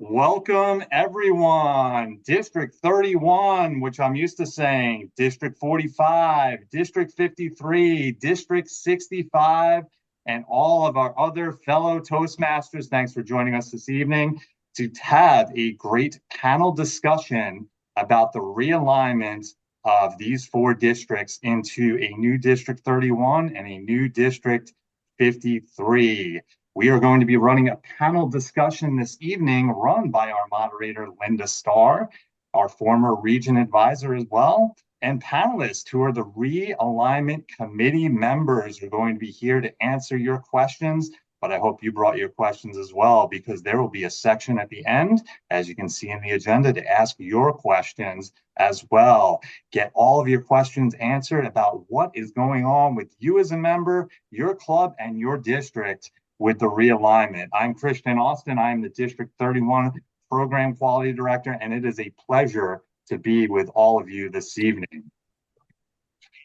Welcome, everyone. District 31, which I'm used to saying, District 45, District 53, District 65, and all of our other fellow Toastmasters. Thanks for joining us this evening to have a great panel discussion about the realignment of these four districts into a new District 31 and a new District 53. We are going to be running a panel discussion this evening run by our moderator, Linda Starr, our former region advisor as well, and panelists who are the realignment committee members are going to be here to answer your questions. But I hope you brought your questions as well, because there will be a section at the end, as you can see in the agenda, to ask your questions as well. Get all of your questions answered about what is going on with you as a member, your club, and your district with the realignment. I'm Christian Austin. I am the District 31 Program Quality Director, and it is a pleasure to be with all of you this evening.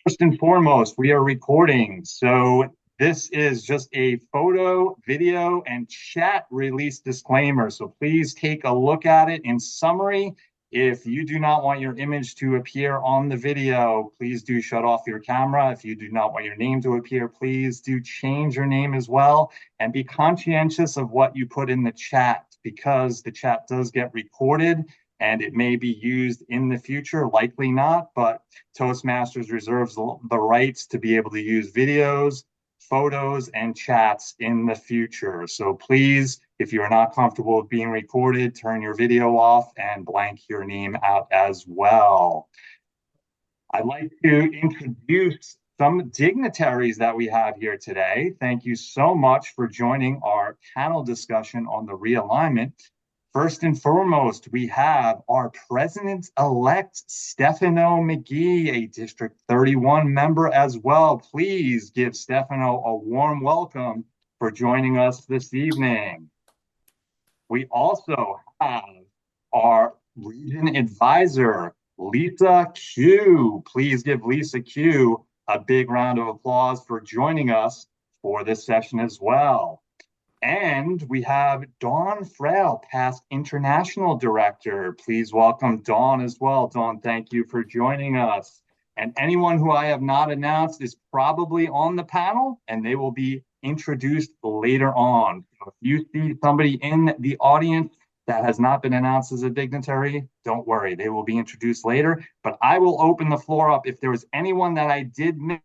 First and foremost, we are recording, so this is just a photo, video, and chat release disclaimer, so please take a look at it. In summary, if you do not want your image to appear on the video, please do shut off your camera. If you do not want your name to appear, please do change your name as well. And be conscientious of what you put in the chat, because the chat does get recorded and it may be used in the future, likely not, but Toastmasters reserves the rights to be able to use videos, photos, and chats in the future. So please, if you're not comfortable with being recorded, turn your video off and blank your name out as well. I'd like to introduce some dignitaries that we have here today. Thank you so much for joining our panel discussion on the realignment. First and foremost, we have our President-elect Stefano McGee, a District 31 member as well. Please give Stefano a warm welcome for joining us this evening. We also have our Region Advisor, Lisa Q. Please give Lisa Q a big round of applause for joining us for this session as well. And we have Dawn Frail, past International Director. Please welcome Dawn as well. Dawn, thank you for joining us. And anyone who I have not announced is probably on the panel, and they will be introduced later on. So if you see somebody in the audience that has not been announced as a dignitary, don't worry, they will be introduced later. But I will open the floor up if there was anyone that I did miss.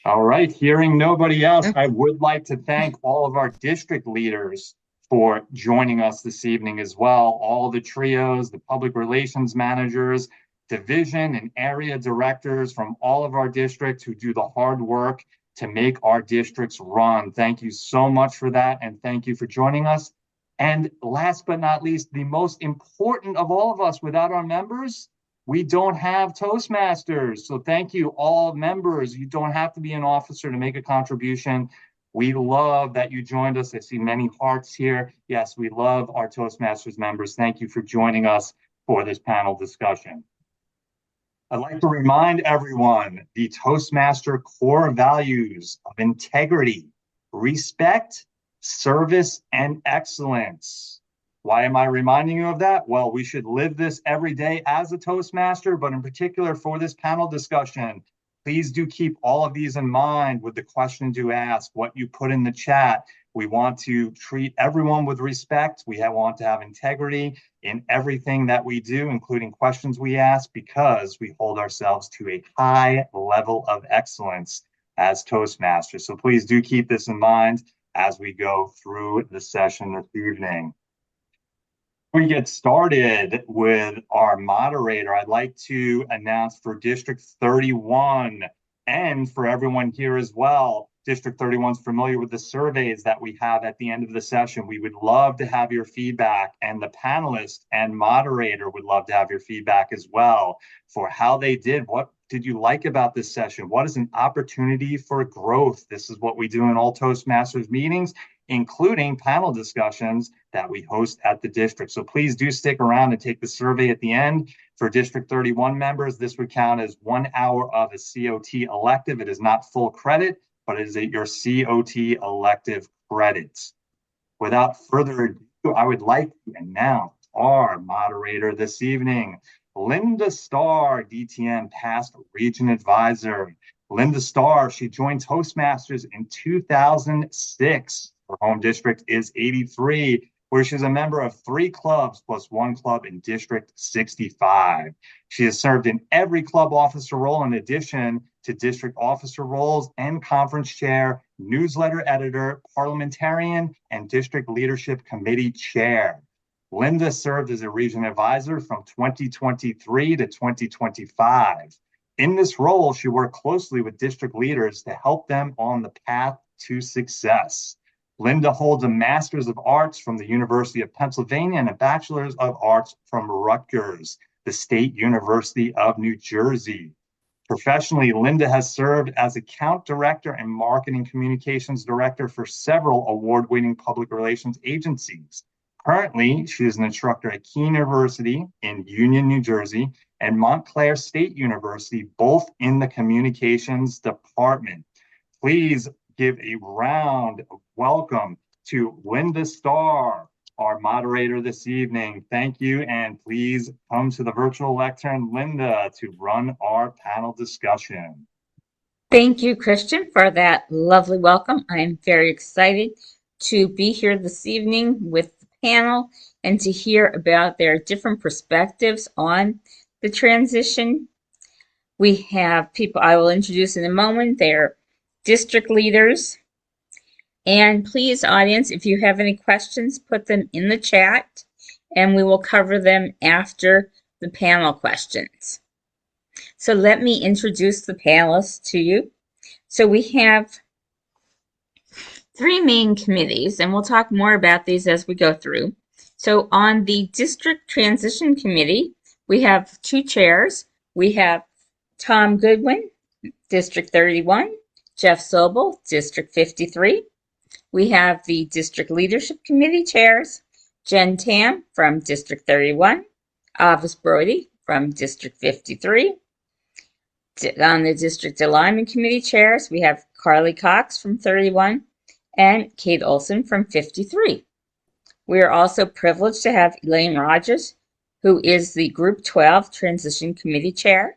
All right, hearing nobody else, I would like to thank all of our district leaders for joining us this evening as well. All the trios, the public relations managers, division and area directors from all of our districts who do the hard work to make our districts run. Thank you so much for that, and thank you for joining us. And last but not least, the most important of all of us, without our members, we don't have Toastmasters. So thank you, all members. You don't have to be an officer to make a contribution. We love that you joined us. I see many hearts here. Yes, we love our Toastmasters members. Thank you for joining us for this panel discussion. I'd like to remind everyone the Toastmaster core values of integrity, respect, service, and excellence. Why am I reminding you of that? Well, we should live this every day as a Toastmaster, but in particular for this panel discussion, please do keep all of these in mind with the questions you ask, what you put in the chat. We want to treat everyone with respect. We want to have integrity in everything that we do, including questions we ask, because we hold ourselves to a high level of excellence as Toastmasters. So please do keep this in mind as we go through the session this evening. We get started with our moderator. I'd like to announce for District 31 and for everyone here as well, District 31 is familiar with the surveys that we have at the end of the session. We would love to have your feedback, and the panelist and moderator would love to have your feedback as well for how they did. What did you like about this session? What is an opportunity for growth? This is what we do in all Toastmasters meetings. including panel discussions that we host at the district. So please do stick around and take the survey at the end. For District 31 members, this would count as 1 hour of a COT elective. It is not full credit, but it is your COT elective credits. Without further ado, I would like to announce our moderator this evening, Linda Starr, DTN Past Region Advisor. Linda Starr, she joined Toastmasters in 2006. Her home district is 83, where she's a member of 3 clubs plus 1 club in District 65. She has served in every club officer role in addition to district officer roles and conference chair, newsletter editor, parliamentarian, and district leadership committee chair. Linda served as a region advisor from 2023 to 2025. In this role, she worked closely with district leaders to help them on the path to success. Linda holds a Master's of Arts from the University of Pennsylvania and a Bachelor's of Arts from Rutgers, the State University of New Jersey. Professionally, Linda has served as account director and marketing communications director for several award-winning public relations agencies. Currently, she is an instructor at Keene University in Union, New Jersey, and Montclair State University, both in the communications department. Please give a round of welcome to Linda Starr, our moderator this evening. Thank you, and please come to the virtual lectern, Linda, to run our panel discussion. Thank you, Christian, for that lovely welcome. I am very excited to be here this evening with the panel and to hear about their different perspectives on the transition. We have people I will introduce in a moment. They're district leaders. And please, audience, if you have any questions, put them in the chat and we will cover them after the panel questions. So let me introduce the panelists to you. So we have 3 main committees, and we'll talk more about these as we go through. So on the District Transition Committee, we have 2 chairs. We have Tom Goodwin, District 31, Jeff Sobel, District 53. We have the District Leadership Committee chairs, Jen Tam from District 31, Avis Brody from District 53. On the District Alignment Committee chairs, we have Carly Cox from 31 and Kate Olson from 53. We are also privileged to have Elaine Rogers, who is the Group 12 Transition Committee Chair.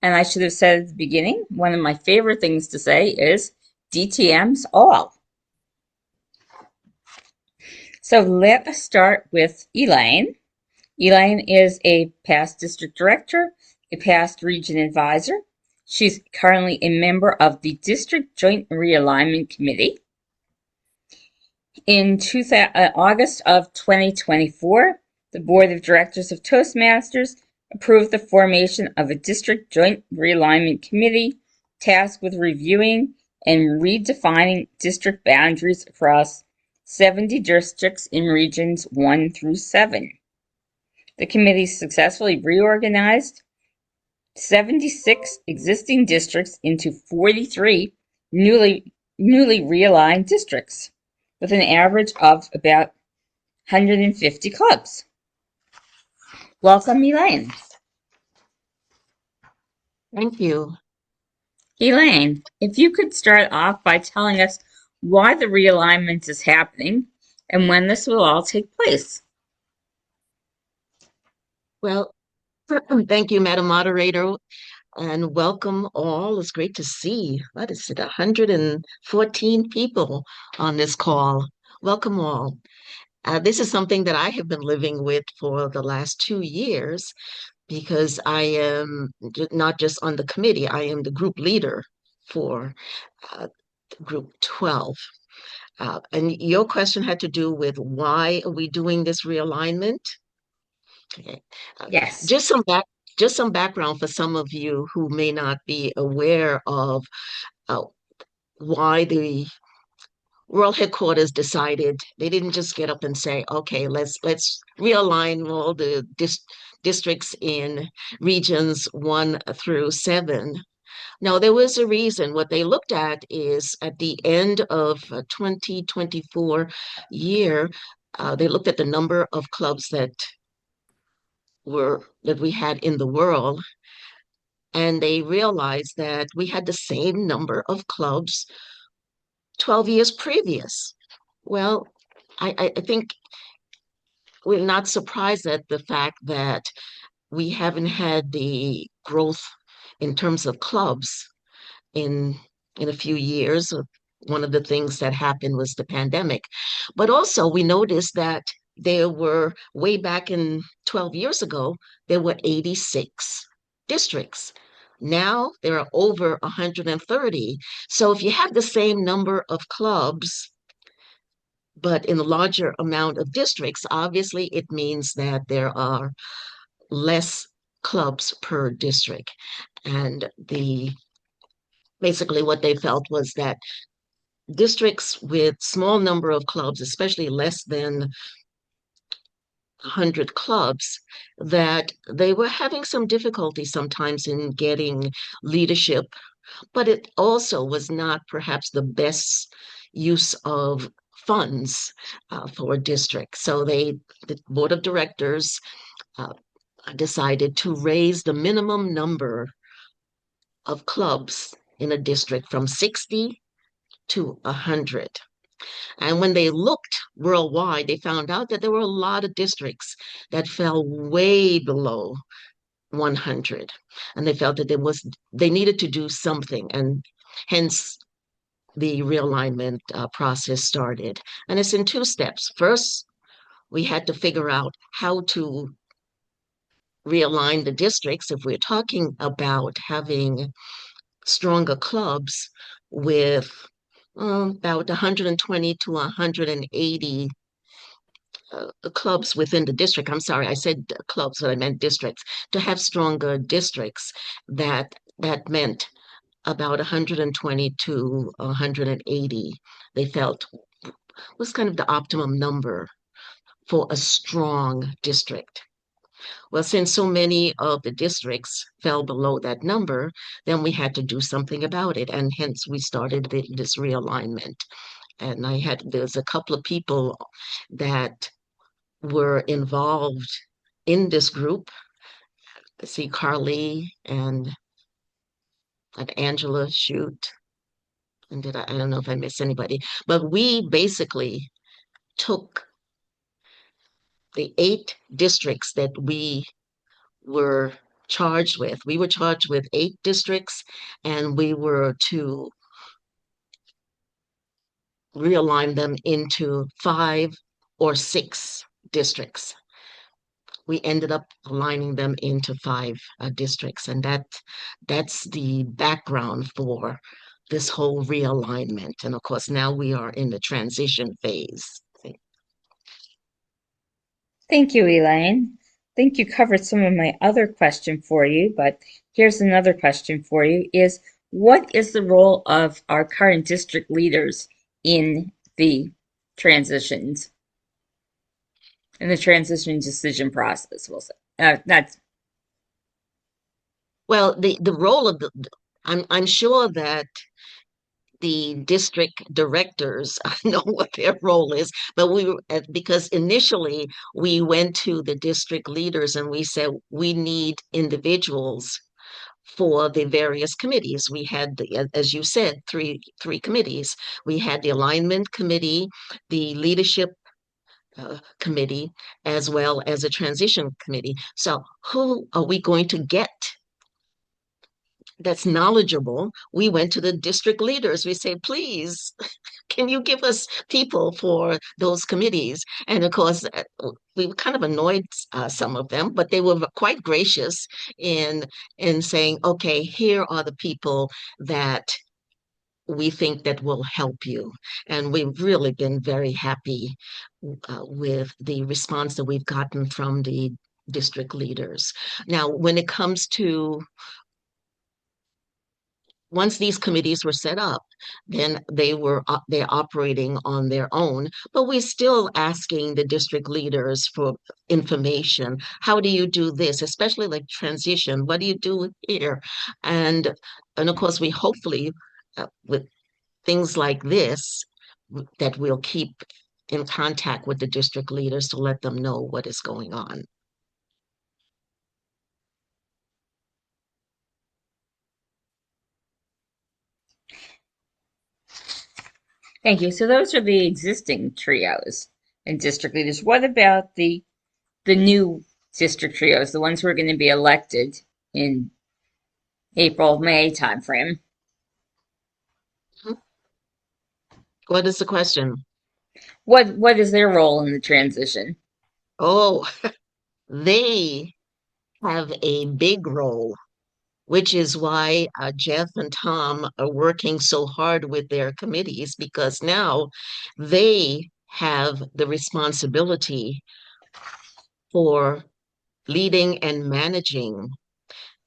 And I should have said at the beginning, one of my favorite things to say is DTMs all. So let us start with Elaine. Elaine is a past district director, a past region advisor. She's currently a member of the District Joint Realignment Committee. In August of 2024, the Board of Directors of Toastmasters approved the formation of a District Joint Realignment Committee tasked with reviewing and redefining district boundaries across 70 districts in regions 1 through 7. The committee successfully reorganized 76 existing districts into 43 newly realigned districts, with an average of about 150 clubs. Welcome, Elaine. Thank you. Elaine, if you could start off by telling us why the realignment is happening and when this will all take place. Well, thank you, Madam Moderator, and welcome all. It's great to see, what is it, 114 people on this call. Welcome all. This is something that I have been living with for the last 2 years because I am not just on the committee, I am the group leader for Group 12. And your question had to do with why are we doing this realignment? Okay. Yes. Just some background for some of you who may not be aware of why the World Headquarters decided. They didn't just get up and say, okay, let's realign all the districts in regions 1 through 7. No, there was a reason. What they looked at is at the end of 2024 year, they looked at the number of clubs that we had in the world, and they realized that we had the same number of clubs 12 years previous. Well, I think we're not surprised at the fact that we haven't had the growth in terms of clubs in a few years. One of the things that happened was the pandemic. But also we noticed that there were way back in 12 years ago, there were 86 districts. Now there are over 130. So if you have the same number of clubs, but in a larger amount of districts, obviously it means that there are less clubs per district. And the basically what they felt was that districts with small number of clubs, especially less than 100 clubs, that they were having some difficulty sometimes in getting leadership, but it also was not perhaps the best use of funds for a district. So the board of directors uh, decided to raise the minimum number of clubs in a district from 60 to 100. And when they looked worldwide, they found out that there were a lot of districts that fell way below 100. And they felt that they needed to do something. And hence the realignment process started. And it's in two steps. First, we had to figure out how to realign the districts if we're talking about having stronger clubs with about 120 to 180 clubs within the district. I'm sorry, I said clubs, but I meant districts. To have stronger districts, that meant about 120 to 180, they felt was kind of the optimum number for a strong district. Well, since so many of the districts fell below that number, then we had to do something about it. And hence we started this realignment. And there's a couple of people that were involved in this group. See Carly and Angela Shoot. And I don't know if I missed anybody, but we basically took the 8 districts that we were charged with. We were charged with 8 districts, and we were to realign them into 5 or 6 districts. We ended up aligning them into 5 districts, and that's the background for this whole realignment. And of course, now we are in the transition phase. Thank you, Elaine. I think you covered some of my other question for you, but here's another question for you is what is the role of our current district leaders in the transitions, in the transition decision process, we'll say. That's Well, the role of I'm sure that the district directors know what their role is, but because initially we went to the district leaders and we said we need individuals for the various committees. We had, as you said, three committees. We had the alignment committee, the leadership committee, as well as a transition committee. So who are we going to get that's knowledgeable? We went to the district leaders. We say, please, can you give us people for those committees? And of course, we kind of annoyed some of them, but they were quite gracious in saying, okay, here are the people that we think that will help you. And we've really been very happy with the response that we've gotten from the district leaders. Now, when it comes to once these committees were set up, then they're operating on their own, but we're still asking the district leaders for information. How do you do this, especially like transition? What do you do here? And of course, we hopefully with things like this that we'll keep in contact with the district leaders to let them know what is going on. Thank you. So those are the existing trios and district leaders. What about the new district trios, the ones who are going to be elected in April, May timeframe? What is the question? What is their role in the transition? Oh, they have a big role, which is why Jeff and Tom are working so hard with their committees because now they have the responsibility for leading and managing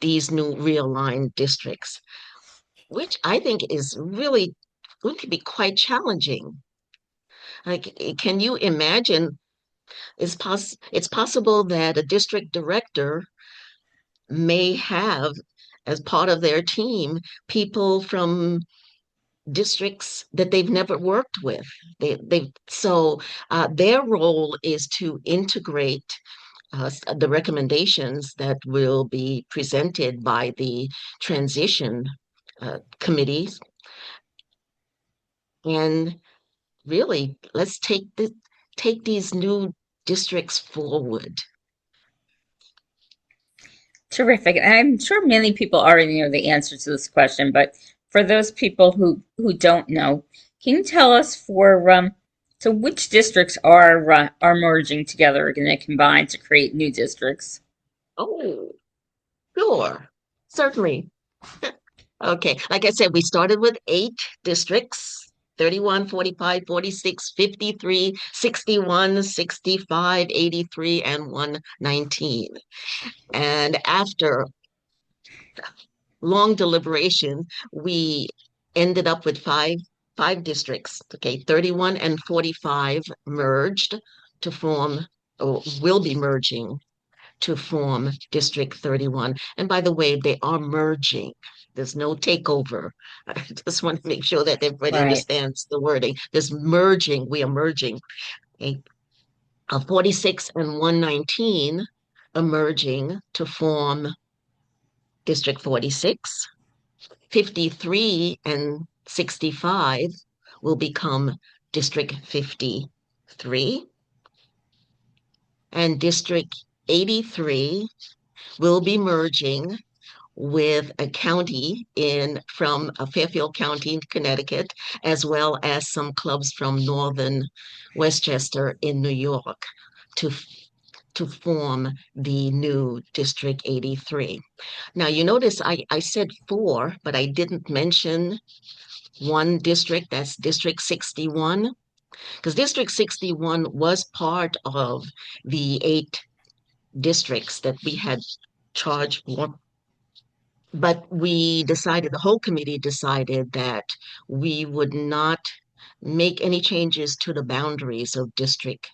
these new realigned districts, which I think is really going to be quite challenging. Like, can you imagine? It's possible that a district director may have, as part of their team, people from districts that they've never worked with. So their role is to integrate the recommendations that will be presented by the transition committees, and really let's take these new districts forward. Terrific. And I'm sure many people already know the answer to this question, but for those people who don't know, can you tell us so which districts are merging together, are going to combine to create new districts? Oh, sure, certainly. Okay, like I said, we started with 8 districts: 31, 45, 46, 53, 61, 65, 83, and 119. And after long deliberation, we ended up with five districts. Okay, 31 and 45 merged to form, or will be merging to form District 31. And by the way, they are merging. There's no takeover. I just want to make sure that everybody Right. understands the wording. There's merging. We are merging. Okay. 46 and 119 emerging to form District 46. 53 and 65 will become District 53. And District 83 will be merging with a county from Fairfield County, Connecticut, as well as some clubs from northern Westchester in New York to to form the new District 83. Now, you notice I said four, but I didn't mention one district, that's District 61, because District 61 was part of the 8 districts that we had charged for. But the whole committee decided that we would not make any changes to the boundaries of District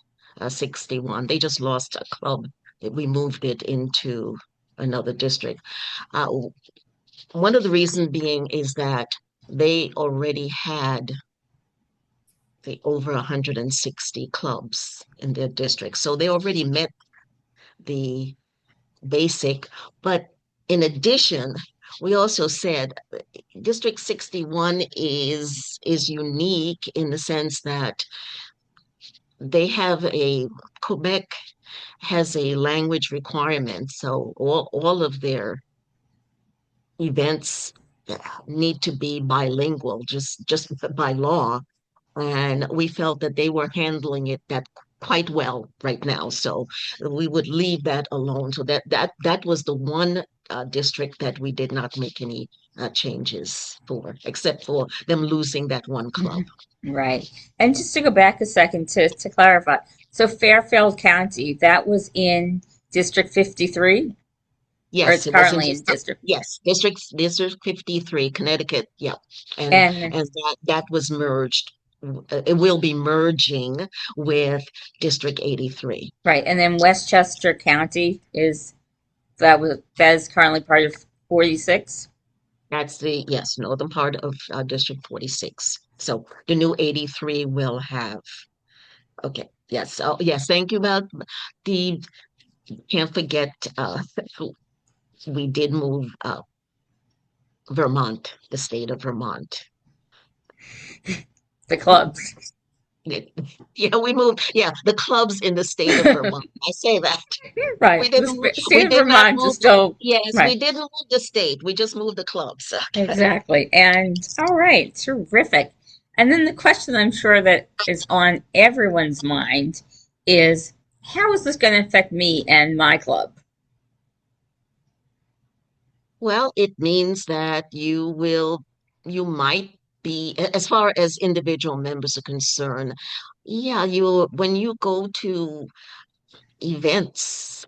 61. They just lost a club. We moved it into another district. Uh, One of the reasons being is that they already had over 160 clubs in their district. So they already met the basic. But in addition, we also said District 61 is unique in the sense that Quebec has a language requirement. So all of their events need to be bilingual, just by law. And we felt that they were handling it that quite well right now. So we would leave that alone. So that was the one district that we did not make any changes for, except for them losing that one club. Right. And just to go back a second to clarify, so Fairfield County, that was in District 53? or Yes, it's it was in currently in District. district. Yes, District 53, Connecticut. Yeah, And and that was merged. It will be merging with District 83. right, and then Westchester County that is currently part of 46. That's the, yes, northern part of District 46. So the new 83 will have. Okay. Yes. Oh, yes. Thank you about the. Can't forget. We did move Vermont, the state of Vermont. The clubs. Yeah, we moved. Yeah, the clubs in the state of Vermont. I say that. Right. We didn't move, State we of did not Vermont is move. still Yes, we right. didn't move the state. We just moved the clubs. Okay. Exactly. And all right, terrific. And then the question I'm sure that is on everyone's mind is how is this going to affect me and my club? Well, it means that you might be, as far as individual members are concerned, yeah, when you go to events,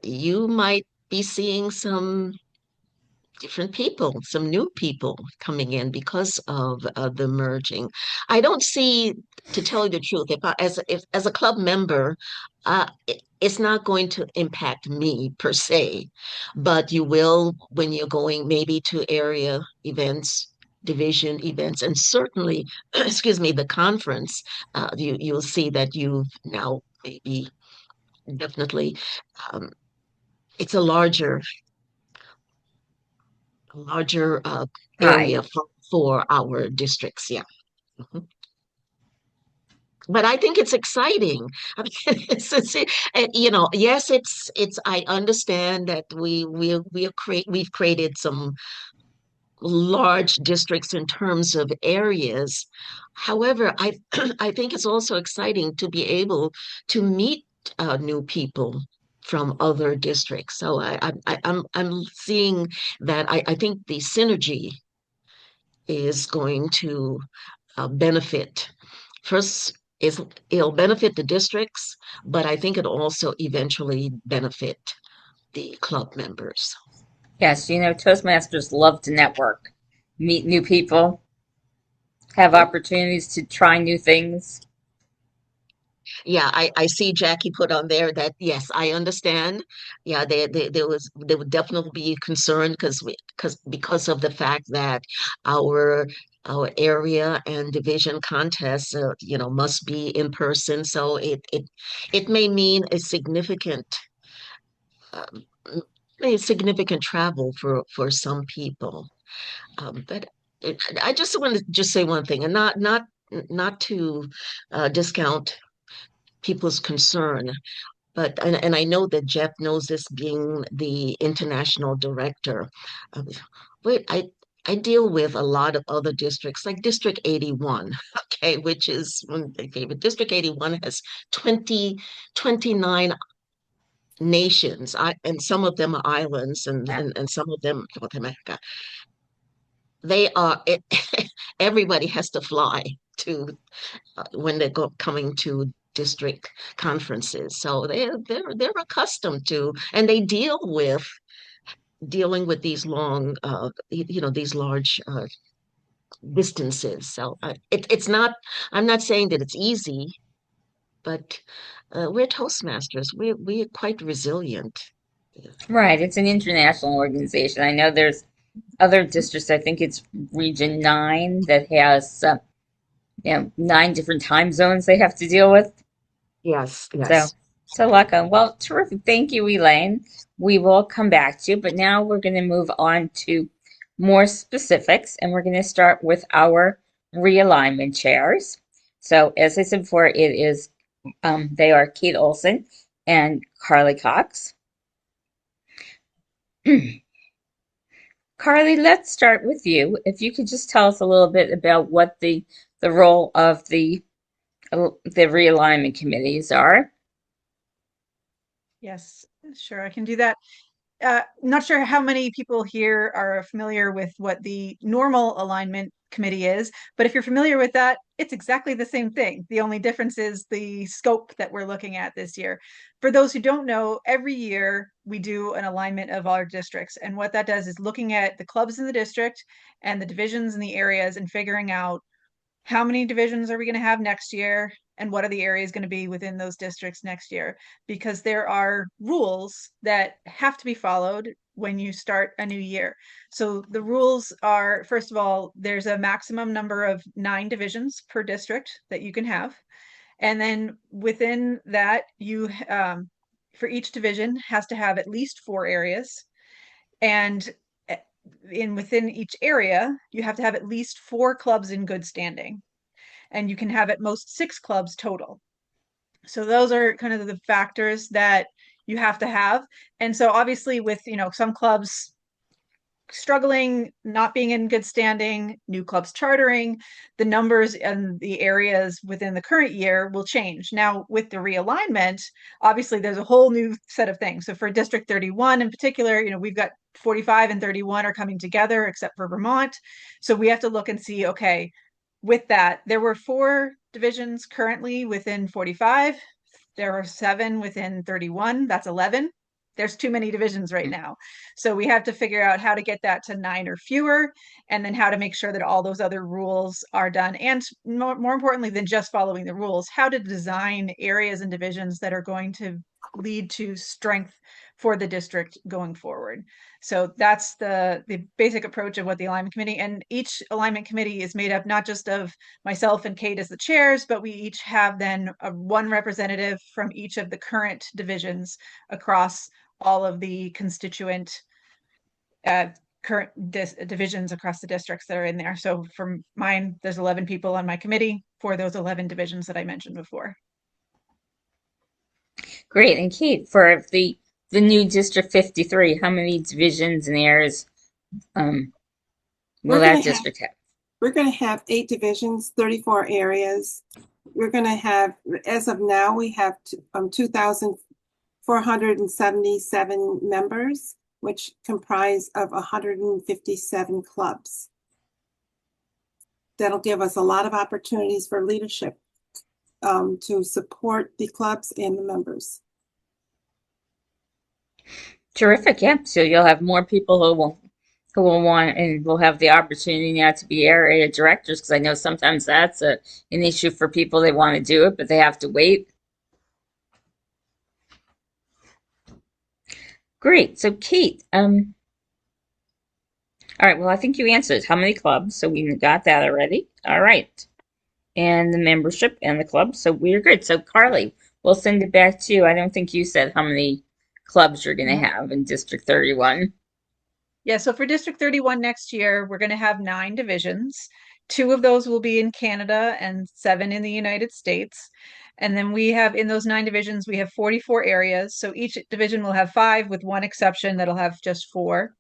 you might be seeing some different people, some new people coming in because of the merging. I don't see, to tell you the truth, if as a club member, it's not going to impact me per se, but you will when you're going maybe to area events. Division events, and certainly, excuse me, the conference. You'll see that you've now maybe definitely, um, it's a larger Hi. area for our districts. Yeah. Mhm. But I think it's exciting. I mean, yes, I understand that we've created some large districts in terms of areas. However, I I think it's also exciting to be able to meet new people from other districts. So I'm seeing that I think the synergy is going to benefit. First, it'll benefit the districts, but I think it'll also eventually benefit the club members. Yes, Toastmasters love to network, meet new people, have Mhm. opportunities to try new things. Yeah, I see Jackie put on there that yes, I understand. Yeah, there would definitely be concern because of the fact that our our area and division contests, must be in person. So it may mean um, a significant travel for some people. But I just want to just say one thing, and not to discount people's concern. And I know that Jeff knows this being the international director. Um, wait, I deal with a lot of other districts, like District 81, okay, which is okay, but District 81 has 29 nations, and some of them are islands, Yeah. and some of them, North America. Everybody has to fly to when coming to district conferences. So they're accustomed to, and they dealing with these these large distances. So it's not. I'm not saying that it's easy, but we're Toastmasters. We're quite resilient. Right. It's an international organization. I know there's other districts. I think it's Region 9 that has, 9 different time zones they have to deal with. Yes, So, yes. so luck on. Well, terrific. Thank you, Elaine. We will come back to you, but now we're going to move on to more specifics, and we're going to start with our realignment chairs. So, as I said before, they are Kate Olson and Carly Cox. Carly, let's start with you. If you could just tell us a little bit about what the role of the realignment committees are. Yes, sure, I can do that. Not sure how many people here are familiar with what the normal alignment committee is, but if you're familiar with that, it's exactly the same thing. The only difference is the scope that we're looking at this year. For those who don't know, every year we do an alignment of our districts. And what that does is looking at the clubs in the district and the divisions in the areas and figuring out how many divisions are we going to have next year and what are the areas going to be within those districts next year, because there are rules that have to be followed when you start a new year. So the rules are, first of all, there's a maximum number of 9 divisions per district that you can have, and then within that you for each division has to have at least 4 areas, and within each area you have to have at least 4 clubs in good standing, and you can have at most 6 clubs total. So those are kind of the factors that you have to have. And so obviously with, some clubs struggling, not being in good standing, new clubs chartering, the numbers and the areas within the current year will change. Now, with the realignment, obviously there's a whole new set of things. So for District 31 in particular, we've got 45 and 31 are coming together, except for Vermont. So we have to look and see, okay, with that, there were 4 divisions currently within 45. There are 7 within 31. That's 11. There's too many divisions right now. So we have to figure out how to get that to 9 or fewer, and then how to make sure that all those other rules are done. And more importantly than just following the rules, how to design areas and divisions that are going to lead to strength for the district going forward. So that's the basic approach of what the alignment committee, and each alignment committee is made up not just of myself and Kate as the chairs, but we each have then one representative from each of the current divisions across all of the constituent current divisions across the districts that are in there. So for mine, there's 11 people on my committee for those 11 divisions that I mentioned before. Great. And Kate, for the new District 53, how many divisions and areas will that district have? We're going to have 8 divisions, 34 areas. We're going to have, as of now, we have 2,477 members, which comprise of 157 clubs. That'll give us a lot of opportunities for leadership to support the clubs and the members. Terrific. Yeah. So you'll have more people who will want and will have the opportunity now to be area directors, because I know sometimes that's an issue for people. They want to do it, but they have to wait. Great. So Kate, all right, well, I think you answered how many clubs, so we got that already. All right. And the membership and the club, so we're good. So Carly, we'll send it back to you. I don't think you said how many clubs you're going to have in District 31. Yeah, so for District 31 next year, we're going to have 9 divisions. 2 of those will be in Canada and 7 in the United States. And then we have, in those 9 divisions, we have 44 areas. So each division will have 5, with one exception that'll have just 4.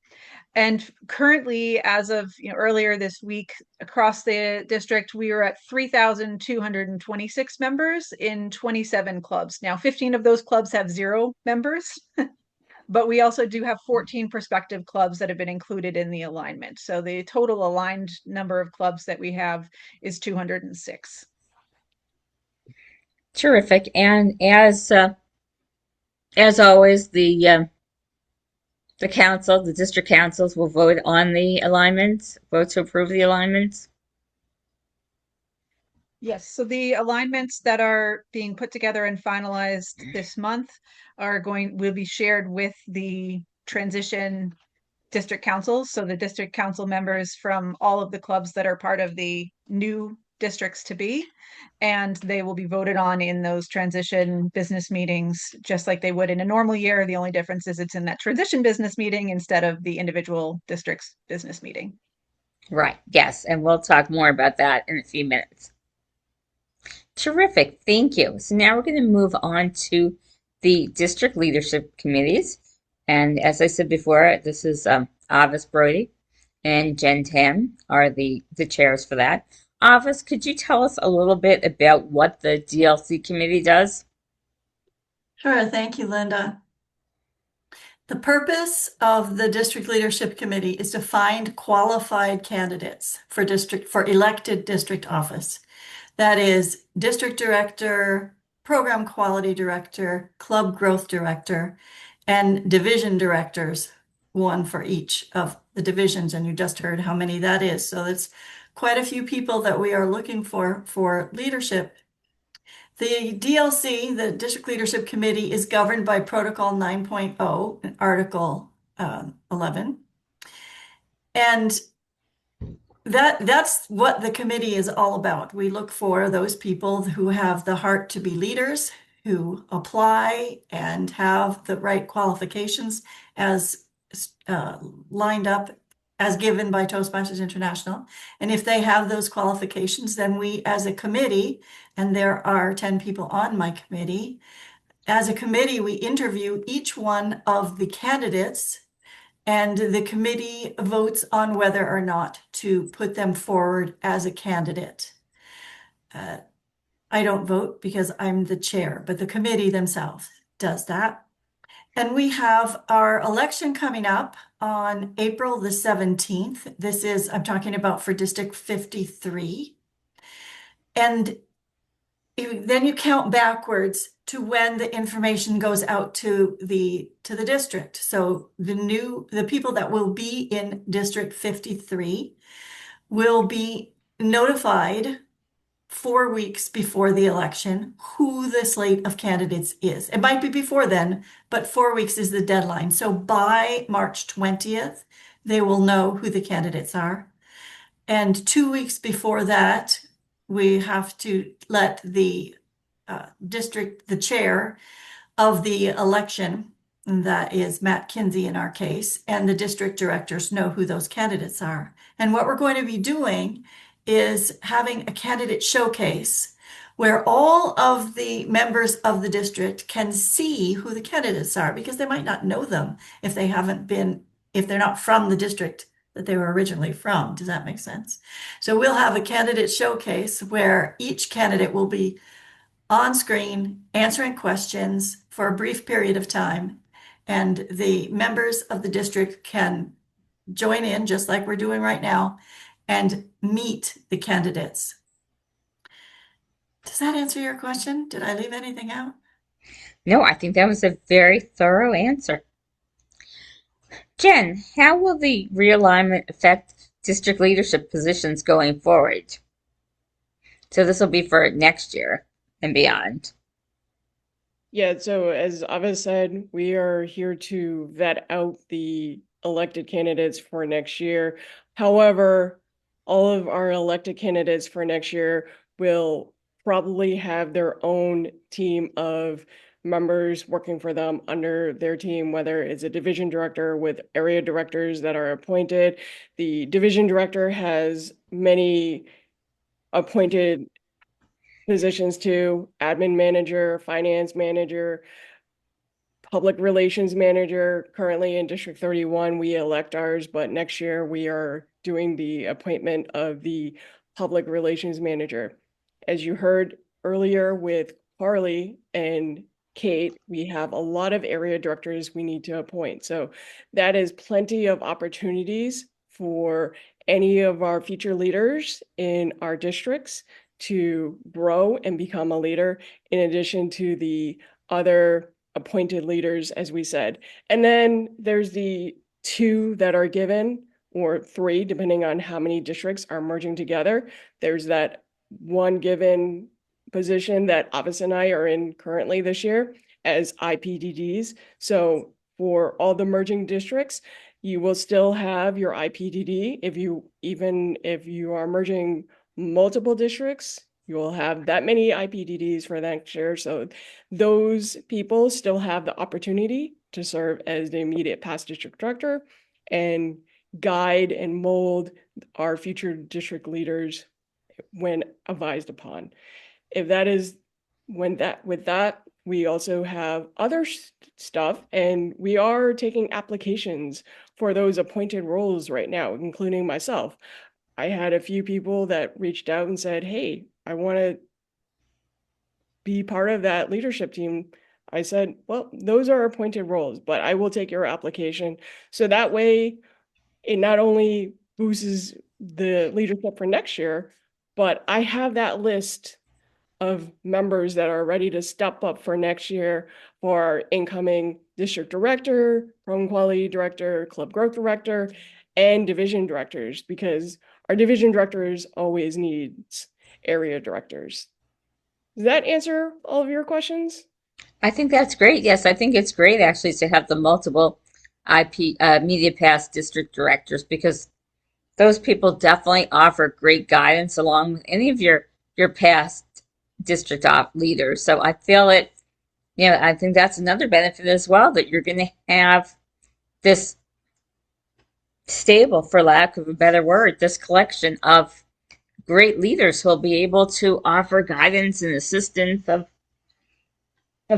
And currently, as of earlier this week, across the district, we are at 3,226 members in 27 clubs. Now, 15 of those clubs have 0 members, but we also do have 14 prospective clubs that have been included in the alignment. So the total aligned number of clubs that we have is 206. Terrific. And as always, the council, the district councils will vote on the alignments, vote to approve the alignments. Yes, so the alignments that are being put together and finalized this month will be shared with the transition district councils. So the district council members from all of the clubs that are part of the new districts to be, and they will be voted on in those transition business meetings, just like they would in a normal year. The only difference is it's in that transition business meeting instead of the individual district's business meeting. Right, yes, and we'll talk more about that in a few minutes. Terrific, thank you. So now we're going to move on to the district leadership committees. And as I said before, this is Avis, Brody, and Jen Tam are the chairs for that. Avis, could you tell us a little bit about what the DLC committee does? Sure, thank you, Linda. The purpose of the District Leadership Committee is to find qualified candidates for elected district office. That is district director, program quality director, club growth director, and division directors, one for each of the divisions. And you just heard how many that is. So it's quite a few people that we are looking for leadership. The DLC, the District Leadership Committee, is governed by Protocol 9.0, Article 11. And that's what the committee is all about. We look for those people who have the heart to be leaders, who apply and have the right qualifications as lined up as given by Toastmasters International. And if they have those qualifications, then we as a committee, and there are 10 people on my committee, as a committee, we interview each one of the candidates, and the committee votes on whether or not to put them forward as a candidate. I don't vote because I'm the chair, but the committee themselves does that. And we have our election coming up on April the 17th. This is, I'm talking about for District 53. And then you count backwards to when the information goes out to the district. So the people that will be in District 53 will be notified 4 weeks before the election who the slate of candidates is. It might be before then, but 4 weeks is the deadline. So by March 20th, they will know who the candidates are. And 2 weeks before that, we have to let the the chair of the election, and that is Matt Kinsey in our case, and the district directors know who those candidates are. And what we're going to be doing is having a candidate showcase where all of the members of the district can see who the candidates are, because they might not know them if they're not from the district that they were originally from. Does that make sense? So we'll have a candidate showcase where each candidate will be on screen answering questions for a brief period of time, and the members of the district can join in just like we're doing right now and meet the candidates. Does that answer your question? Did I leave anything out? No, I think that was a very thorough answer. Jen, how will the realignment affect district leadership positions going forward? So this will be for next year and beyond. Yeah, so as Avis said, we are here to vet out the elected candidates for next year. However, all of our elected candidates for next year will probably have their own team of members working for them under their team, whether it's a division director with area directors that are appointed. The division director has many appointed positions too: admin manager, finance manager, public relations manager. Currently in District 31, we elect ours, but next year we are doing the appointment of the public relations manager. As you heard earlier with Carly and Kate, we have a lot of area directors we need to appoint. So that is plenty of opportunities for any of our future leaders in our districts to grow and become a leader, in addition to the other appointed leaders, as we said. And then there's the 2 that are given, or 3, depending on how many districts are merging together. There's that 1 given position that Avis and I are in currently this year as IPDDs. So for all the merging districts, you will still have your IPDD. Even if you are merging multiple districts, you will have that many IPDDs for next year. So those people still have the opportunity to serve as the immediate past district director and guide and mold our future district leaders when advised upon. With that, we also have other stuff, and we are taking applications for those appointed roles right now, including myself. I had a few people that reached out and said, hey, I want to be part of that leadership team. I said, well, those are appointed roles, but I will take your application. So that way, it not only boosts the leadership for next year, but I have that list of members that are ready to step up for next year for our incoming district director, program quality director, club growth director, and division directors, because our division directors always needs area directors. Does that answer all of your questions? I think that's great. Yes, I think it's great actually to have the multiple IP Media Pass district directors, because those people definitely offer great guidance along with any of your past district op leaders. So I feel it, I think that's another benefit as well, that you're going to have this stable, for lack of a better word, this collection of great leaders who will be able to offer guidance and assistance of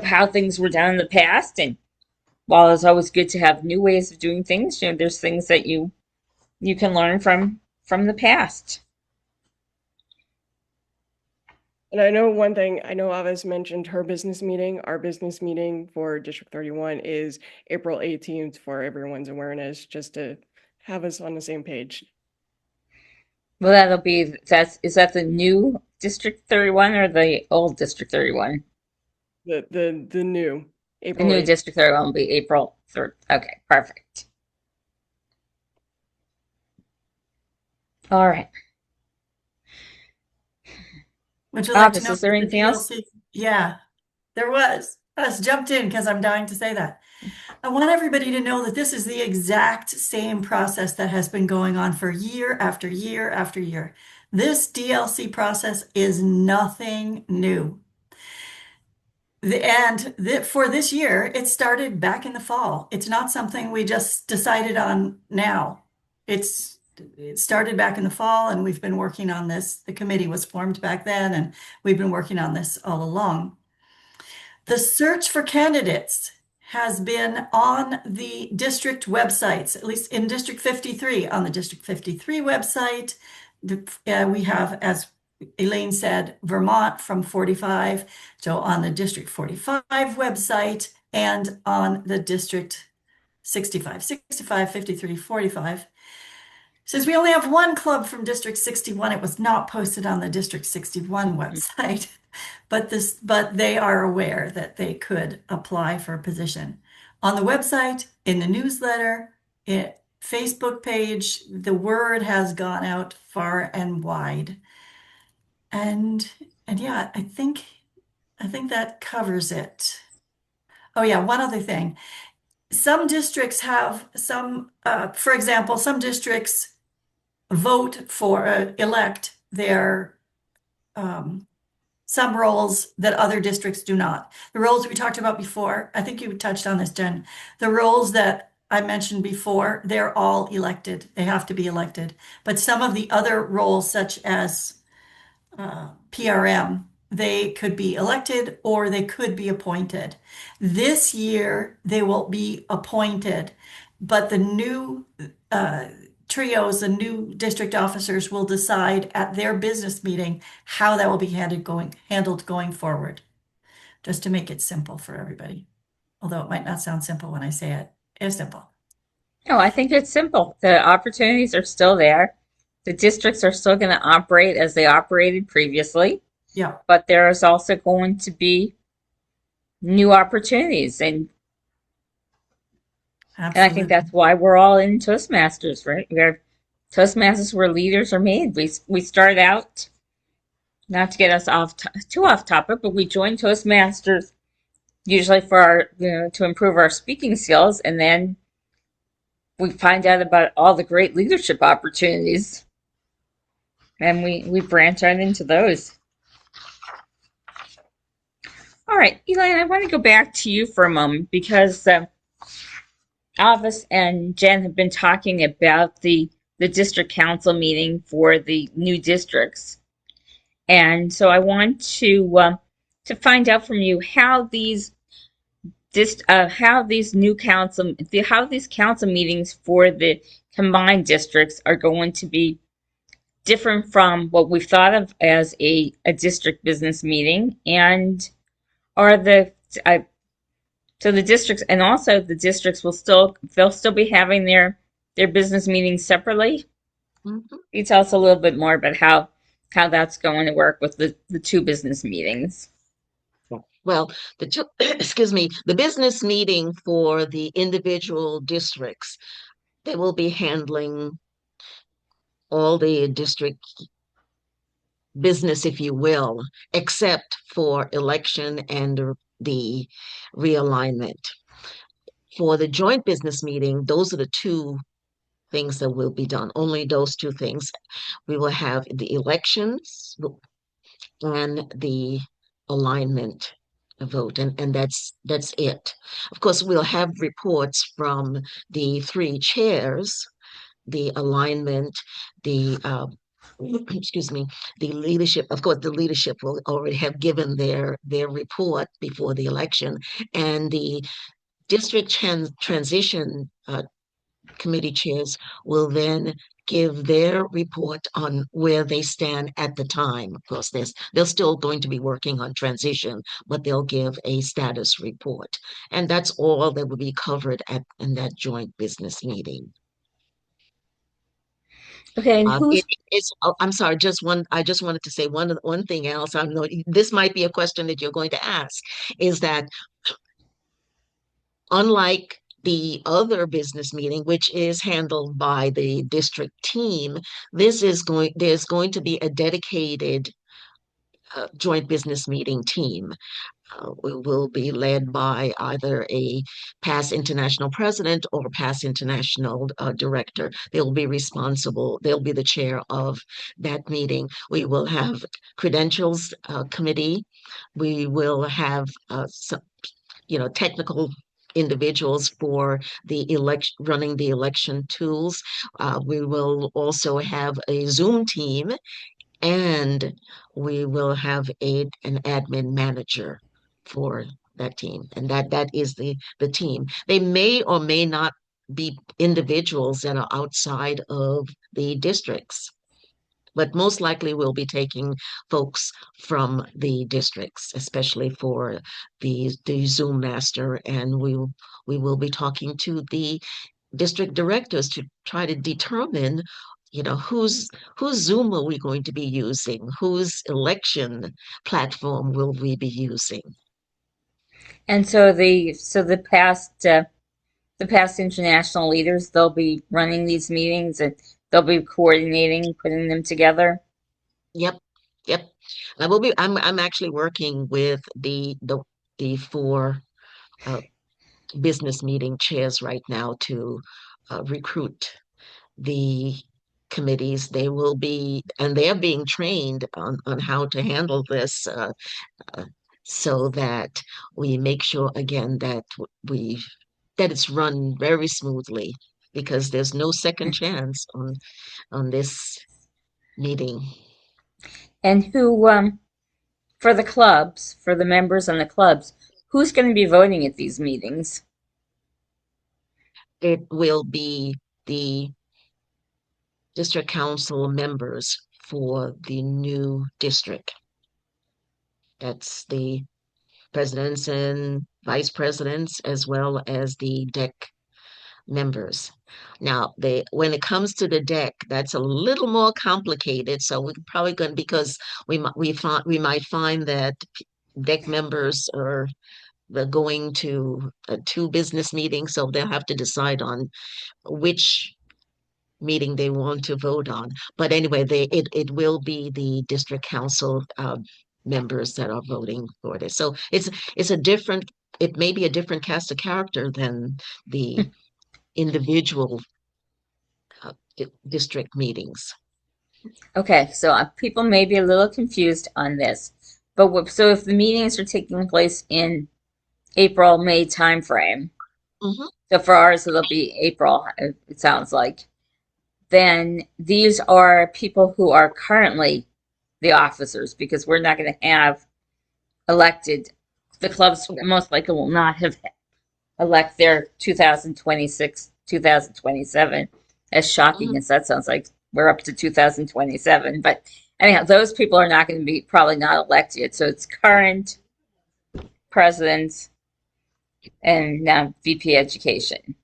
how things were done in the past. And while it's always good to have new ways of doing things, there's things that you can learn from the past. And I know one thing, I know Avis mentioned her business meeting. Our business meeting for District 31 is April 18th, for everyone's awareness, just to have us on the same page. Well, that'll be, is that the new District 31 or the old District 31? The new The April new 8th. District 31 will be April 3rd. Okay, perfect. All right. Would you like to Avis, know is there the anything else? DLC? Yeah, there was. I just jumped in because I'm dying to say that. I want everybody to know that this is the exact same process that has been going on for year after year after year. This DLC process is nothing new. For this year, it started back in the fall. It's not something we just decided on now. It started back in the fall, and we've been working on this. The committee was formed back then, and we've been working on this all along. The search for candidates has been on the district websites, at least in District 53, on the District 53 website. We have, as Elaine said, Vermont from 45, so on the District 45 website and on the District 65, 53, 45. Since we only have one club from District 61, it was not posted on the District 61 website, but they are aware that they could apply for a position. On the website, in the newsletter, Facebook page, the word has gone out far and wide. And yeah, I think that covers it. Oh yeah, one other thing. Some districts have for example, some districts vote for elect their some roles that other districts do not. The roles we talked about before, I think you touched on this, Jen. The roles that I mentioned before, they're all elected. They have to be elected. But some of the other roles, such as PRM, they could be elected or they could be appointed. This year, they will be appointed, but the new trios, the new district officers will decide at their business meeting how that will be handled going forward, just to make it simple for everybody. Although it might not sound simple when I say it, it's simple. No, I think it's simple. The opportunities are still there. The districts are still going to operate as they operated previously. Yeah. But there is also going to be new opportunities. And I think that's why we're all in Toastmasters, right? We're Toastmasters where leaders are made. We start out, not to get us too off topic, but we join Toastmasters usually for our, to improve our speaking skills, and then we find out about all the great leadership opportunities, and we branch out into those. All right, Elaine, I want to go back to you for a moment, because Avis and Jen have been talking about the district council meeting for the new districts. And so I want to find out from you how these council meetings for the combined districts are going to be different from what we've thought of as a district business meeting, and so the districts, and also the districts they'll still be having their business meetings separately. Mm-hmm. Can you tell us a little bit more about how how that's going to work with the two business meetings. Well, the two, excuse me, the business meeting for the individual districts, they will be handling all the district business, if you will, except for election and the realignment. For the joint business meeting, those are the two things that will be done, only those two things. We will have the elections and the alignment vote, and that's it. Of course, we'll have reports from the three chairs, the alignment, the excuse me, the leadership. Of course, the leadership will already have given their report before the election, and the district transition committee chairs will then give their report on where they stand at the time. Of course, they're still going to be working on transition, but they'll give a status report. And that's all that will be covered in that joint business meeting. Okay, and I'm sorry, I just wanted to say one thing else. I know this might be a question that you're going to ask, is that unlike the other business meeting, which is handled by the district team, there's going to be a dedicated joint business meeting team. Will be led by either a past international president or past international director. They'll be responsible. They'll be the chair of that meeting. We will have credentials committee. We will have some, technical individuals for the election, running the election tools. We will also have a Zoom team, and we will have an admin manager for that team, and that is the team. They may or may not be individuals that are outside of the districts, but most likely we'll be taking folks from the districts, especially for the Zoom master, and we will be talking to the district directors to try to determine, whose Zoom are we going to be using, whose election platform will we be using. and so the past international leaders, they'll be running these meetings and they'll be coordinating, putting them together. Yep, yep. I'm actually working with the four business meeting chairs right now to recruit the committees. They will be, and they're being trained on how to handle this, so that we make sure again that it's run very smoothly, because there's no second chance on this meeting. And who, for the clubs, for the members on the clubs, who's going to be voting at these meetings? It will be the district council members for the new district. That's the presidents and vice presidents, as well as the DEC members. Now, when it comes to the DEC, that's a little more complicated. So we're probably going, because we might find that DEC members are going to two business meetings, so they'll have to decide on which meeting they want to vote on. But anyway, it will be the district council members that are voting for this. So it may be a different cast of character than the individual district meetings. Okay, so people may be a little confused on this, but so if the meetings are taking place in April, May timeframe, so for ours it'll be April, it sounds like, then these are people who are currently the officers, because we're not going to have elected. The clubs most likely will not have elect their 2026, 2027. As shocking as that sounds, like we're up to 2027. But anyhow, those people are not going to be probably not elected. So it's current presidents and now VP education.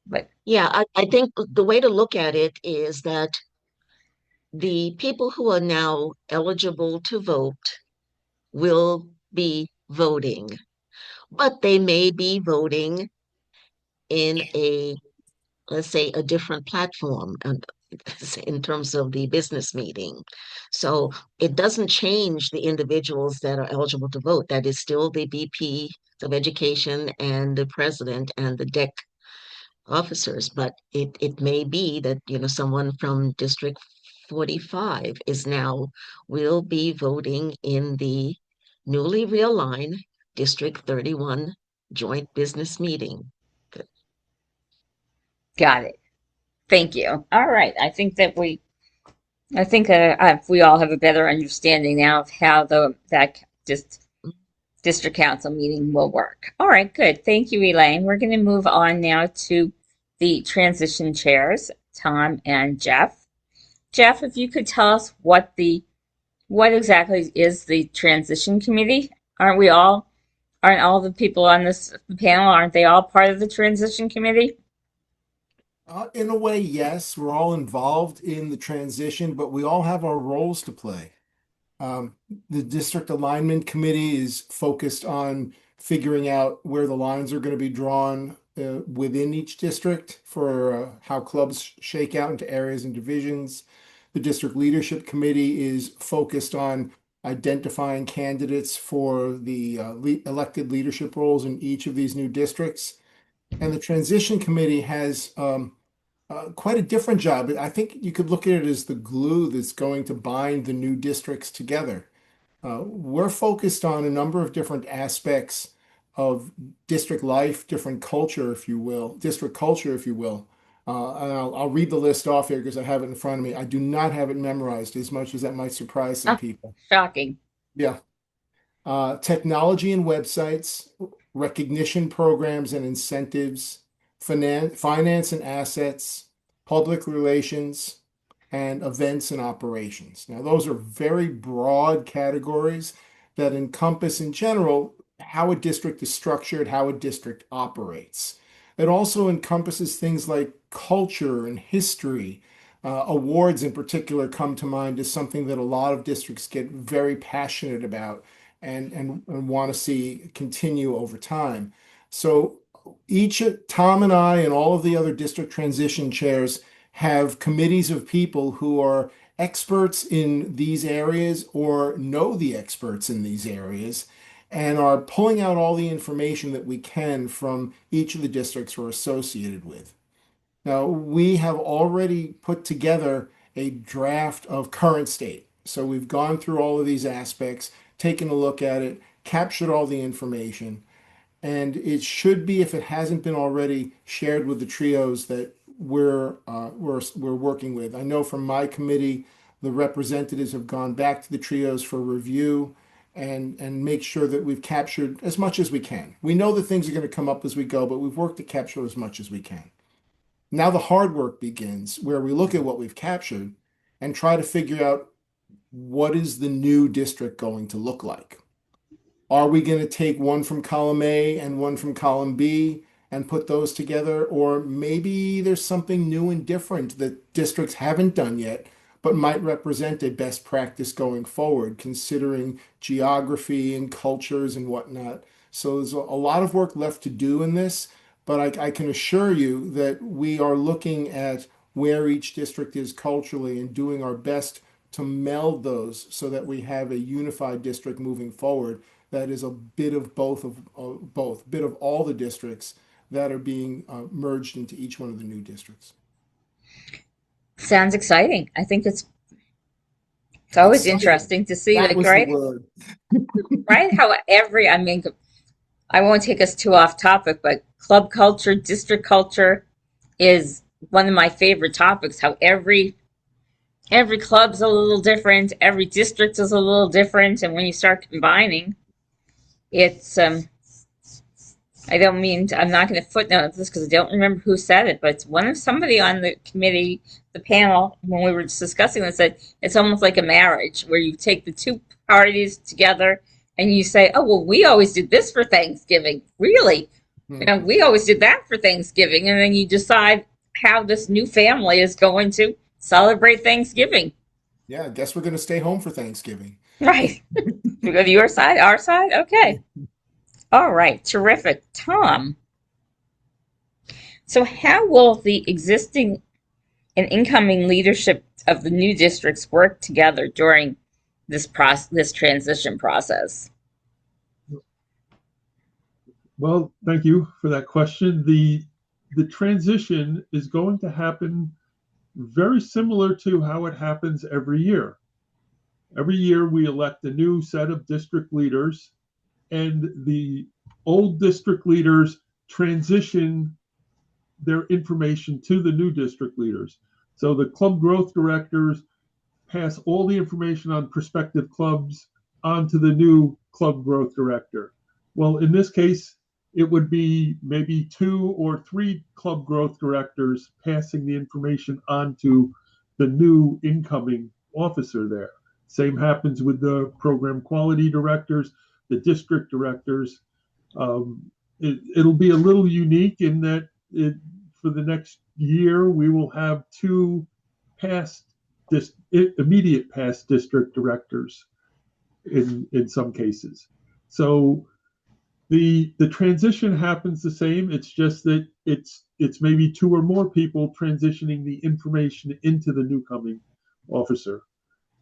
But yeah, I think the way to look at it is that the people who are now eligible to vote will be voting, but they may be voting in a, let's say, a different platform and in terms of the business meeting. So it doesn't change the individuals that are eligible to vote. That is still the VP of Education and the president and the DEC officers, but it may be that, someone from District 45 will be voting in the newly realigned District 31 joint business meeting. Got it. Thank you. All right. I think we all have a better understanding now of how that district council meeting will work. All right, good. Thank you, Elaine. We're going to move on now to the transition chairs, Tom and Jeff. Jeff, if you could tell us what exactly is the transition committee? Aren't all the people on this panel, aren't they all part of the transition committee? In a way, yes, we're all involved in the transition, but we all have our roles to play. The district alignment committee is focused on figuring out where the lines are going to be drawn within each district for how clubs shake out into areas and divisions. The district leadership committee is focused on identifying candidates for the elected leadership roles in each of these new districts. And the transition committee has quite a different job. I think you could look at it as the glue that's going to bind the new districts together. We're focused on a number of different aspects of district life, different culture, if you will, district culture, if you will. And I'll read the list off here because I have it in front of me. I do not have it memorized, as much as that might surprise some people. Shocking. Yeah. Technology and websites, recognition programs and incentives, finance and assets, public relations, and events and operations. Now, those are very broad categories that encompass, in general, how a district is structured, how a district operates. It also encompasses things like culture and history. Awards, in particular, come to mind as something that a lot of districts get very passionate about and want to see continue over time. So Tom and I and all of the other district transition chairs have committees of people who are experts in these areas or know the experts in these areas and are pulling out all the information that we can from each of the districts we're associated with. Now, we have already put together a draft of current state. So we've gone through all of these aspects, taken a look at it, captured all the information, and it should be, if it hasn't been already, shared with the trios that we're working with. I know from my committee, the representatives have gone back to the trios for review and make sure that we've captured as much as we can. We know that things are going to come up as we go, but we've worked to capture as much as we can. Now the hard work begins, where we look at what we've captured and try to figure out what is the new district going to look like. Are we going to take one from column A and one from column B and put those together? Or maybe there's something new and different that districts haven't done yet, but might represent a best practice going forward, considering geography and cultures and whatnot. So there's a lot of work left to do in this, but I can assure you that we are looking at where each district is culturally and doing our best to meld those so that we have a unified district moving forward that is a bit of both, bit of all the districts that are being merged into each one of the new districts. Sounds exciting. I think it's always interesting to see, that like, right? Right? How I won't take us too off topic, but club culture, district culture is one of my favorite topics. How every club's a little different, every district is a little different, and when you start combining, it's I'm not going to footnote this because I don't remember who said it, but somebody on the committee, the panel, when we were discussing this, said it's almost like a marriage where you take the two parties together and you say, oh, well, we always did this for Thanksgiving. Really? Mm-hmm. We always did that for Thanksgiving. And then you decide how this new family is going to celebrate Thanksgiving. Yeah, I guess we're going to stay home for Thanksgiving. Right. We go to your side, our side? Okay. All right. Terrific. Tom, so how will the existing and incoming leadership of the new districts work together during this transition process? Well, thank you for that question. The transition is going to happen very similar to how it happens every year. Every year we elect a new set of district leaders, and the old district leaders transition their information to the new district leaders. So the club growth directors pass all the information on prospective clubs onto the new club growth director. Well, in this case, it would be maybe 2 or 3 club growth directors passing the information onto the new incoming officer there. Same happens with the program quality directors, the district directors. It'll be a little unique in that for the next year, we will have 2 past immediate past district directors in some cases. So the transition happens the same. It's just that it's maybe 2 or more people transitioning the information into the new coming officer.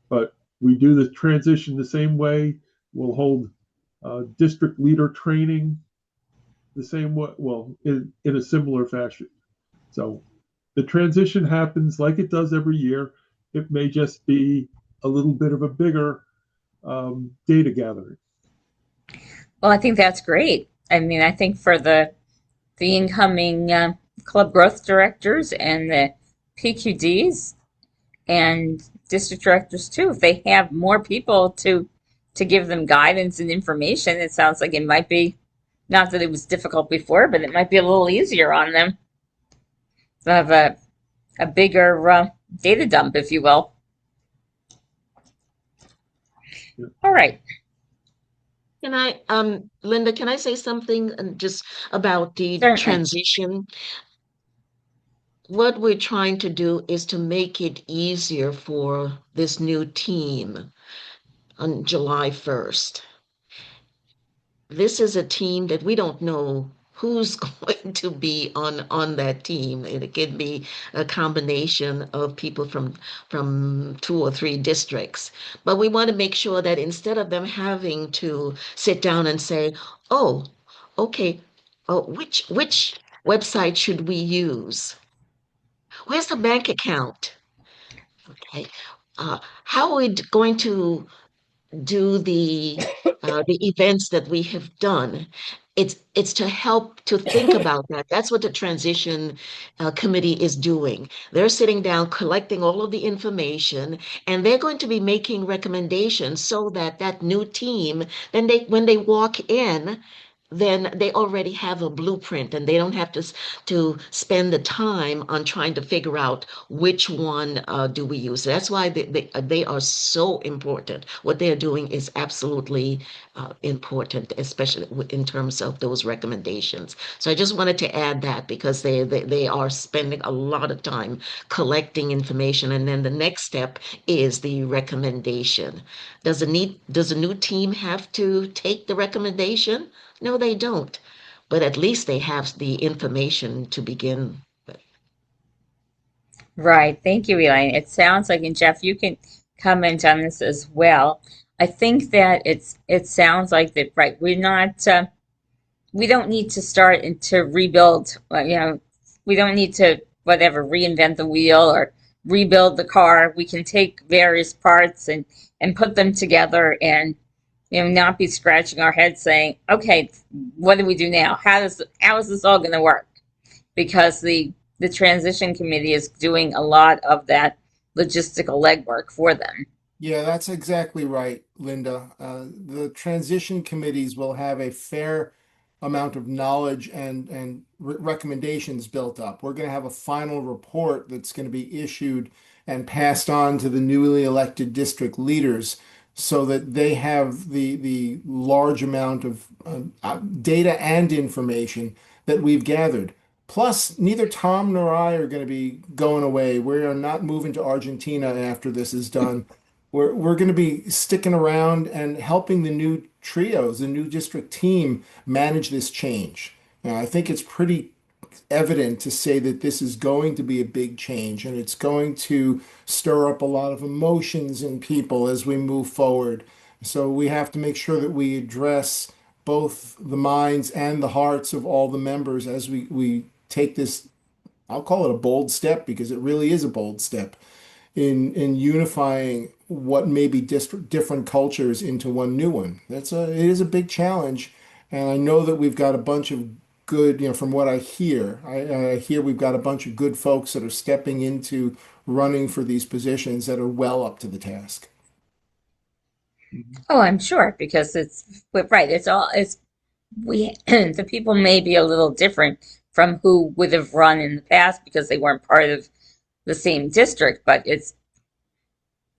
But we do the transition the same way. We'll hold district leader training the same way, well, in a similar fashion. So the transition happens like it does every year. It may just be a little bit of a bigger data gathering. Well, I think that's great. I mean, I think for the incoming club growth directors and the PQDs and district directors too, if they have more people to give them guidance and information, it sounds like it might be, not that it was difficult before, but it might be a little easier on them to have a bigger data dump, if you will. Yeah. All right. Can I, Linda, can I say something just about the Certainly. transition? What we're trying to do is to make it easier for this new team on July 1st. This is a team that we don't know who's going to be on that team. It could be a combination of people from 2 or 3 districts. But we want to make sure that instead of them having to sit down and say, "Oh, okay, which website should we use? Where's the bank account? Okay, how are we going to do the events that we have done?" It's to help to think about that. That's what the transition committee is doing. They're sitting down, collecting all of the information, and they're going to be making recommendations so that that new team, then when they walk in, then they already have a blueprint and they don't have to spend the time on trying to figure out which one do we use. That's why they are so important. What they're doing is absolutely important, especially in terms of those recommendations. So I just wanted to add that because they are spending a lot of time collecting information, and then the next step is the recommendation. Does a new team have to take the recommendation? No, they don't. But at least they have the information to begin with. Right. Thank you, Elaine. It sounds like, and Jeff, you can comment on this as well. I think that it sounds like that, right, we don't need to start and to rebuild, we don't need to, whatever, reinvent the wheel or rebuild the car. We can take various parts and put them together and, not be scratching our heads saying, okay, what do we do now? How is this all going to work? Because the transition committee is doing a lot of that logistical legwork for them. Yeah, that's exactly right, Linda. The transition committees will have a fair amount of knowledge and recommendations built up. We're going to have a final report that's going to be issued and passed on to the newly elected district leaders so that they have the large amount of data and information that we've gathered. Plus, neither Tom nor I are going to be going away. We are not moving to Argentina after this is done. we're going to be sticking around and helping the new trios, the new district team manage this change. Now, I think it's pretty evident to say that this is going to be a big change and it's going to stir up a lot of emotions in people as we move forward. So we have to make sure that we address both the minds and the hearts of all the members as we take this. I'll call it a bold step because it really is a bold step in unifying what may be different cultures into one new one. It is a big challenge, and I know that we've got a bunch of good, from what I hear, I hear we've got a bunch of good folks that are stepping into running for these positions that are well up to the task. Oh, I'm sure, because right. We, the people may be a little different from who would have run in the past because they weren't part of the same district, but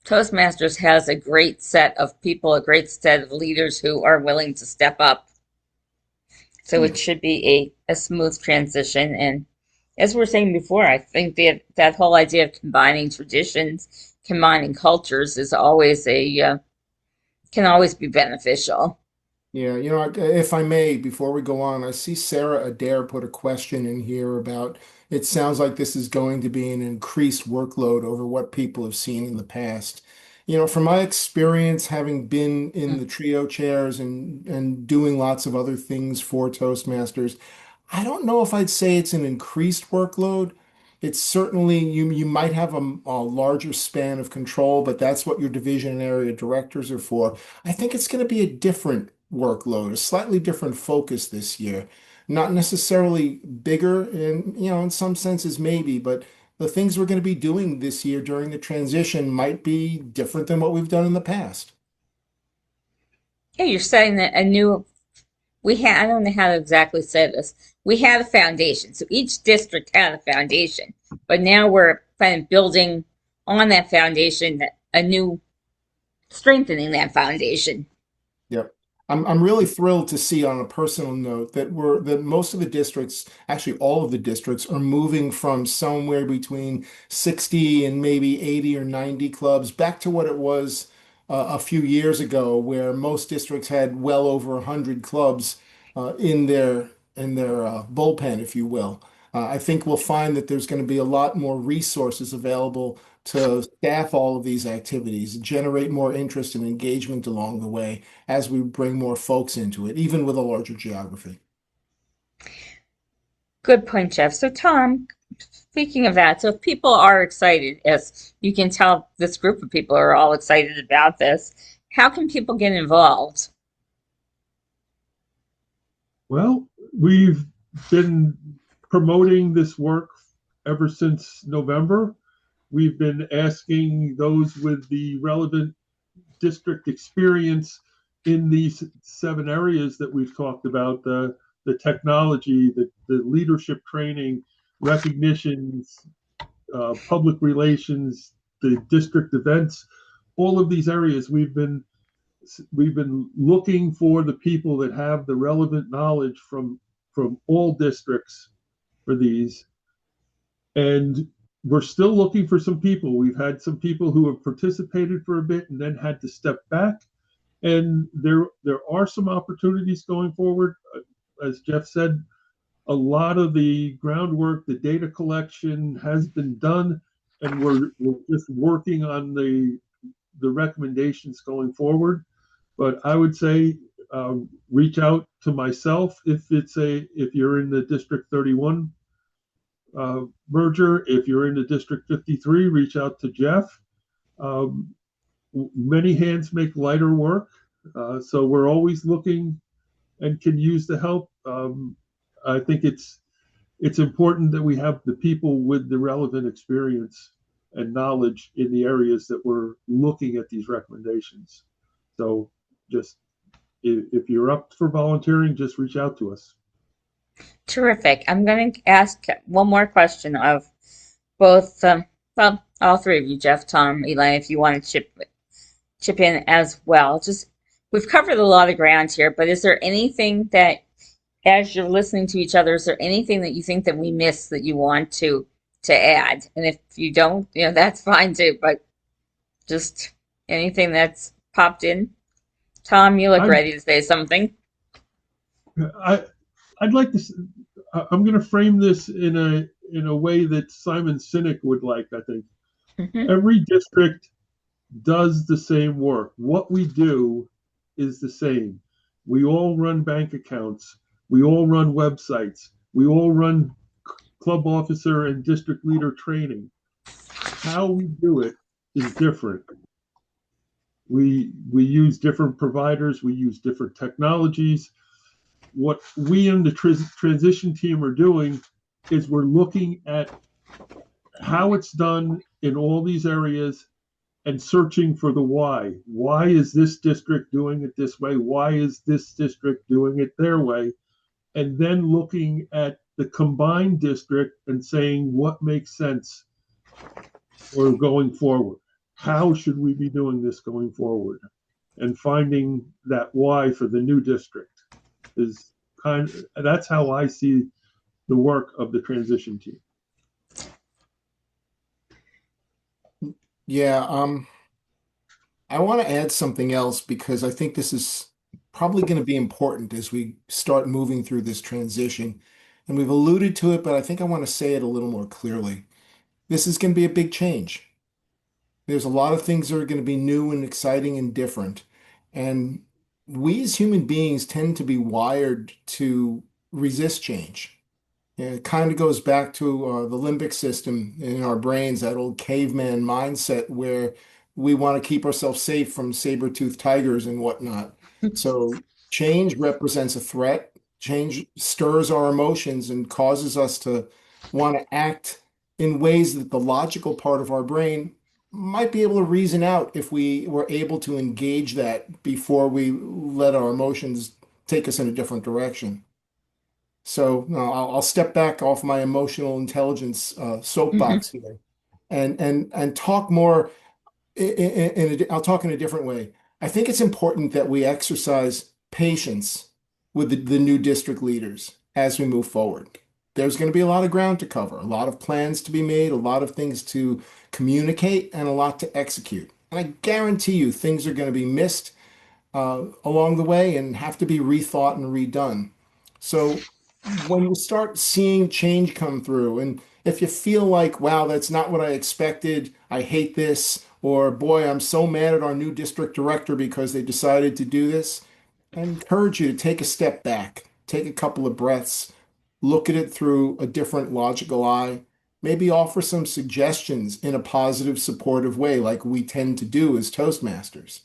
Toastmasters has a great set of people, a great set of leaders who are willing to step up. So it should be a smooth transition. And as we were saying before, I think that whole idea of combining traditions, combining cultures is always can always be beneficial. Yeah, if I may, before we go on, I see Sarah Adair put a question in here about it sounds like this is going to be an increased workload over what people have seen in the past. From my experience, having been in the trio chairs and doing lots of other things for Toastmasters, I don't know if I'd say it's an increased workload. It's certainly you might have a larger span of control, but that's what your division and area directors are for. I think it's going to be a different workload, a slightly different focus this year. Not necessarily bigger in some senses maybe, but the things we're going to be doing this year during the transition might be different than what we've done in the past. Yeah, you're setting a new. I don't know how to exactly say this. We had a foundation, so each district had a foundation, but now we're kind of building on that foundation, strengthening that foundation. Yep. I'm really thrilled to see on a personal note that most of the districts, actually all of the districts, are moving from somewhere between 60 and maybe 80 or 90 clubs back to what it was a few years ago, where most districts had well over 100 clubs in their bullpen, if you will. I think we'll find that there's going to be a lot more resources available to staff all of these activities, generate more interest and engagement along the way as we bring more folks into it, even with a larger geography. Good point, Jeff. So, Tom, speaking of that, so if people are excited, as you can tell, this group of people are all excited about this, how can people get involved? Well, we've been promoting this work ever since November. We've been asking those with the relevant district experience in these 7 areas that we've talked about, the technology, the leadership training, recognitions, public relations, the district events, all of these areas we've been looking for the people that have the relevant knowledge from all districts for these. And we're still looking for some people. We've had some people who have participated for a bit and then had to step back. And there are some opportunities going forward. As Jeff said, a lot of the groundwork, the data collection has been done, and we're just working on the recommendations going forward. But I would say reach out to myself if you're in the District 31 merger. If you're in the District 53, reach out to Jeff. Many hands make lighter work, so we're always looking and can use the help. I think it's important that we have the people with the relevant experience and knowledge in the areas that we're looking at these recommendations. So just if you're up for volunteering, just reach out to us. Terrific. I'm going to ask one more question of both, all 3 of you, Jeff, Tom, Elaine, if you want to chip in as well. We've covered a lot of ground here, but is there anything that, as you're listening to each other, is there anything that you think that we missed that you want to add? And if you don't, that's fine too, but just Anything that's popped in? Tom, you look I'm- ready to say something. I'd like to. I'm going to frame this in a way that Simon Sinek would like. I think every district does the same work. What we do is the same. We all run bank accounts. We all run websites. We all run club officer and district leader training. How we do it is different. We use different providers. We use different technologies. What we in the transition team are doing is we're looking at how it's done in all these areas and searching for the why. Why is this district doing it this way? Why is this district doing it their way? And then looking at the combined district and saying what makes sense for going forward. How should we be doing this going forward? And finding that why for the new district is that's how I see the work of the transition team. Yeah, I want to add something else because I think this is probably going to be important as we start moving through this transition. And we've alluded to it, but I think I want to say it a little more clearly. This is going to be a big change. There's a lot of things that are going to be new and exciting and different. And we as human beings tend to be wired to resist change. Yeah, it kind of goes back to the limbic system in our brains, that old caveman mindset where we want to keep ourselves safe from saber-toothed tigers and whatnot. So change represents a threat. Change stirs our emotions and causes us to want to act in ways that the logical part of our brain might be able to reason out if we were able to engage that before we let our emotions take us in a different direction. So no, I'll step back off my emotional intelligence soapbox here and talk more I'll talk in a different way. I think it's important that we exercise patience with the new district leaders as we move forward. There's going to be a lot of ground to cover, a lot of plans to be made, a lot of things to communicate, and a lot to execute. And I guarantee you things are going to be missed along the way and have to be rethought and redone. So when you start seeing change come through, and if you feel like, wow, that's not what I expected, I hate this, or boy, I'm so mad at our new district director because they decided to do this, I encourage you to take a step back, take a couple of breaths, look at it through a different logical eye, maybe offer some suggestions in a positive, supportive way, like we tend to do as Toastmasters,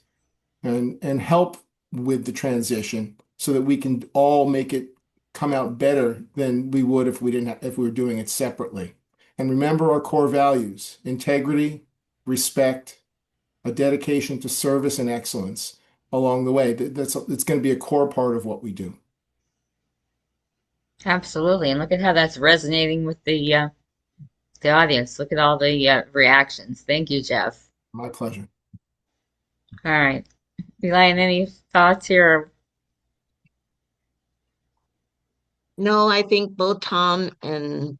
and help with the transition so that we can all make it come out better than we would if we didn't if we were doing it separately. And remember our core values: integrity, respect, a dedication to service and excellence along the way. It's going to be a core part of what we do. Absolutely, and look at how that's resonating with the audience. Look at all the reactions. Thank you, Jeff. My pleasure. All right, Elaine, any thoughts here? No, I think both Tom and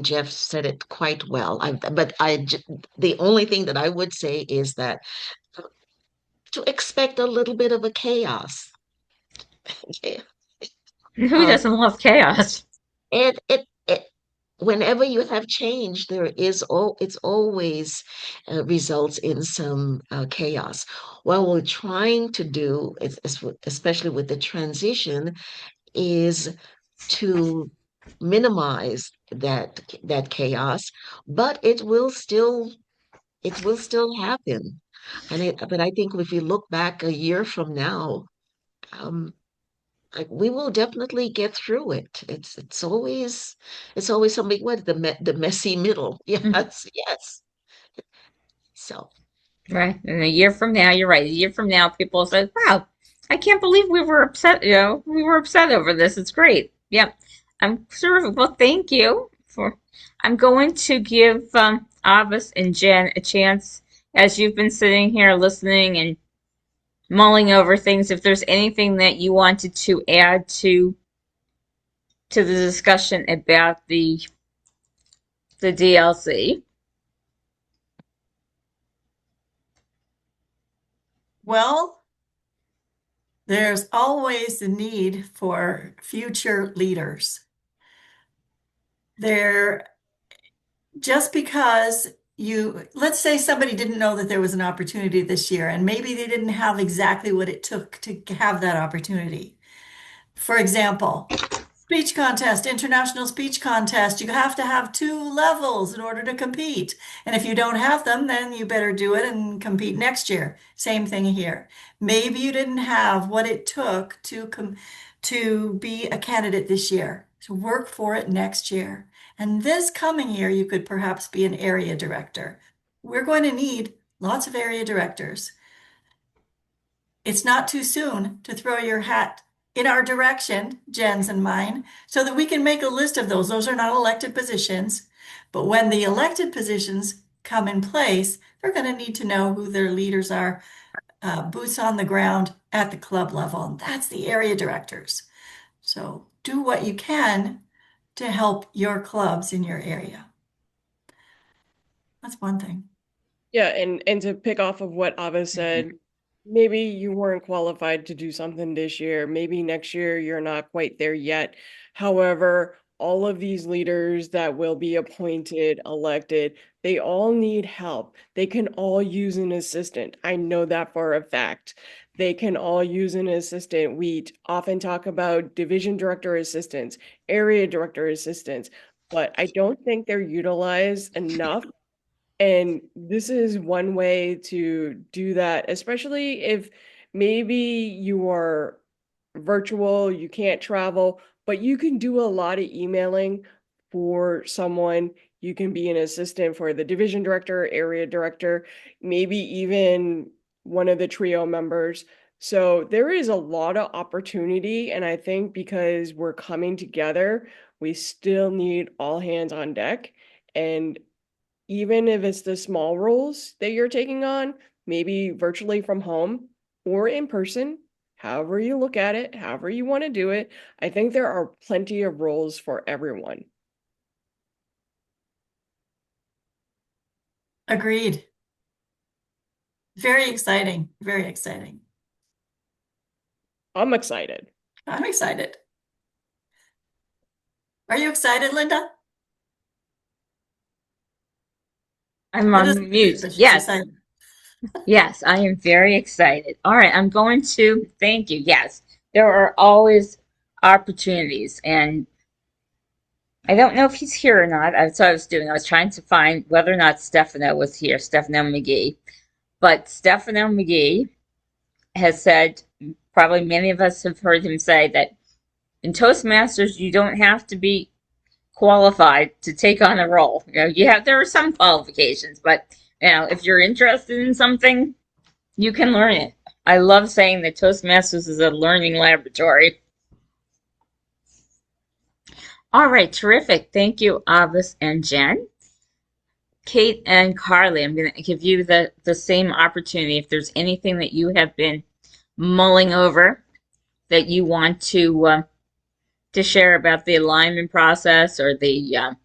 Jeff said it quite well. The only thing that I would say is that to expect a little bit of a chaos. Yeah. Who doesn't love chaos? It whenever you have change, it's always results in some chaos. What we're trying to do, especially with the transition, is to minimize that chaos, but it will still happen. But I think if we look back a year from now, um, we will definitely get through it. It's always something. What the messy middle? Yes, yes. So Right. And a year from now, you're right. A year from now, people will say, wow, I can't believe we were upset. We were upset over this. It's great. Yep. I'm sure. Well, thank you for. I'm going to give Avis and Jen a chance as you've been sitting here listening and mulling over things. If there's anything that you wanted to add to the discussion about the DLC. Well, there's always the need for future leaders. Just because let's say somebody didn't know that there was an opportunity this year, and maybe they didn't have exactly what it took to have that opportunity. For example, speech contest, international speech contest, you have to have 2 levels in order to compete. And if you don't have them, then you better do it and compete next year. Same thing here. Maybe you didn't have what it took to be a candidate this year. So work for it next year. And this coming year, you could perhaps be an area director. We're going to need lots of area directors. It's not too soon to throw your hat in our direction, Jen's and mine, so that we can make a list of those. Those are not elected positions, but when the elected positions come in place, they're going to need to know who their leaders are, boots on the ground at the club level, and that's the area directors. So do what you can to help your clubs in your area. That's one thing. Yeah, and to pick off of what Avis said, maybe you weren't qualified to do something this year. Maybe next year you're not quite there yet. However, all of these leaders that will be appointed, elected, they all need help. They can all use an assistant. I know that for a fact. They can all use an assistant. We often talk about division director assistants, area director assistants, but I don't think they're utilized enough. And this is one way to do that, especially if maybe you are virtual, you can't travel, but you can do a lot of emailing for someone. You can be an assistant for the division director, area director, maybe even one of the trio members. So there is a lot of opportunity. And I think because we're coming together, we still need all hands on deck. And even if it's the small roles that you're taking on, maybe virtually from home or in person, however you look at it, however you want to do it, I think there are plenty of roles for everyone. Agreed. Very exciting. Very exciting. I'm excited. I'm excited. Are you excited, Linda? I'm Linda's on mute. but she's Yes. excited. Yes, I am very excited. All right, I'm going to thank you. Yes, there are always opportunities, and I don't know if he's here or not. That's what I was doing. I was trying to find whether or not Stefano was here, Stefano McGee. But Stefano McGee has said, probably many of us have heard him say that in Toastmasters, you don't have to be qualified to take on a role. There are some qualifications, but if you're interested in something, you can learn it. I love saying that Toastmasters is a learning laboratory. All right, terrific. Thank you, Avis and Jen. Kate and Carly, I'm going to give you the same opportunity. If there's anything that you have been mulling over that you want to share about the alignment process or the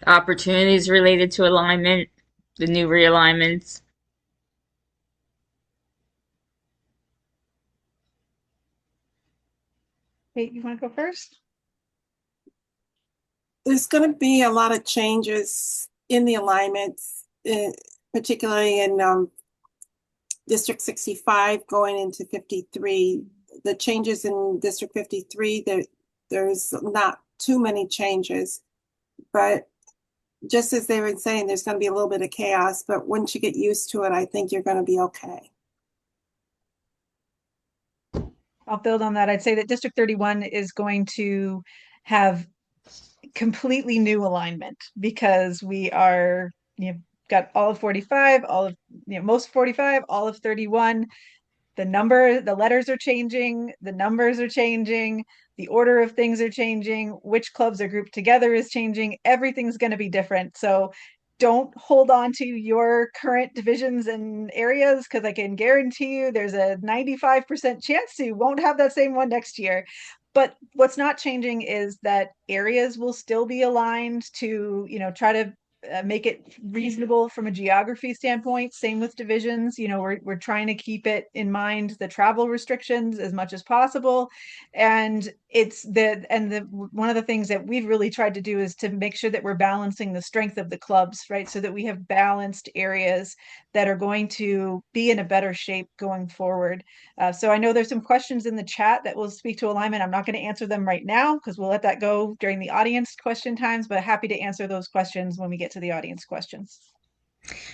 opportunities related to alignment, the new realignments. Kate, you want to go first? There's going to be a lot of changes in the alignments, particularly in District 65 going into 53. The changes in District 53, there's not too many changes, but just as they were saying, there's going to be a little bit of chaos, but once you get used to it, I think you're going to be okay. I'll build on that. I'd say that District 31 is going to have completely new alignment because we are, got all of 45, all of, most 45, all of 31. The letters are changing, the numbers are changing, the order of things are changing, which clubs are grouped together is changing. Everything's going to be different. So don't hold on to your current divisions and areas because I can guarantee you there's a 95% chance you won't have that same one next year. But what's not changing is that areas will still be aligned to, try to make it reasonable from a geography standpoint. Same with divisions. We're trying to keep it in mind, the travel restrictions as much as possible. And one of the things that we've really tried to do is to make sure that we're balancing the strength of the clubs, right? So that we have balanced areas that are going to be in a better shape going forward. So I know there's some questions in the chat that will speak to alignment. I'm not going to answer them right now because we'll let that go during the audience question times, but happy to answer those questions when we get to the audience questions.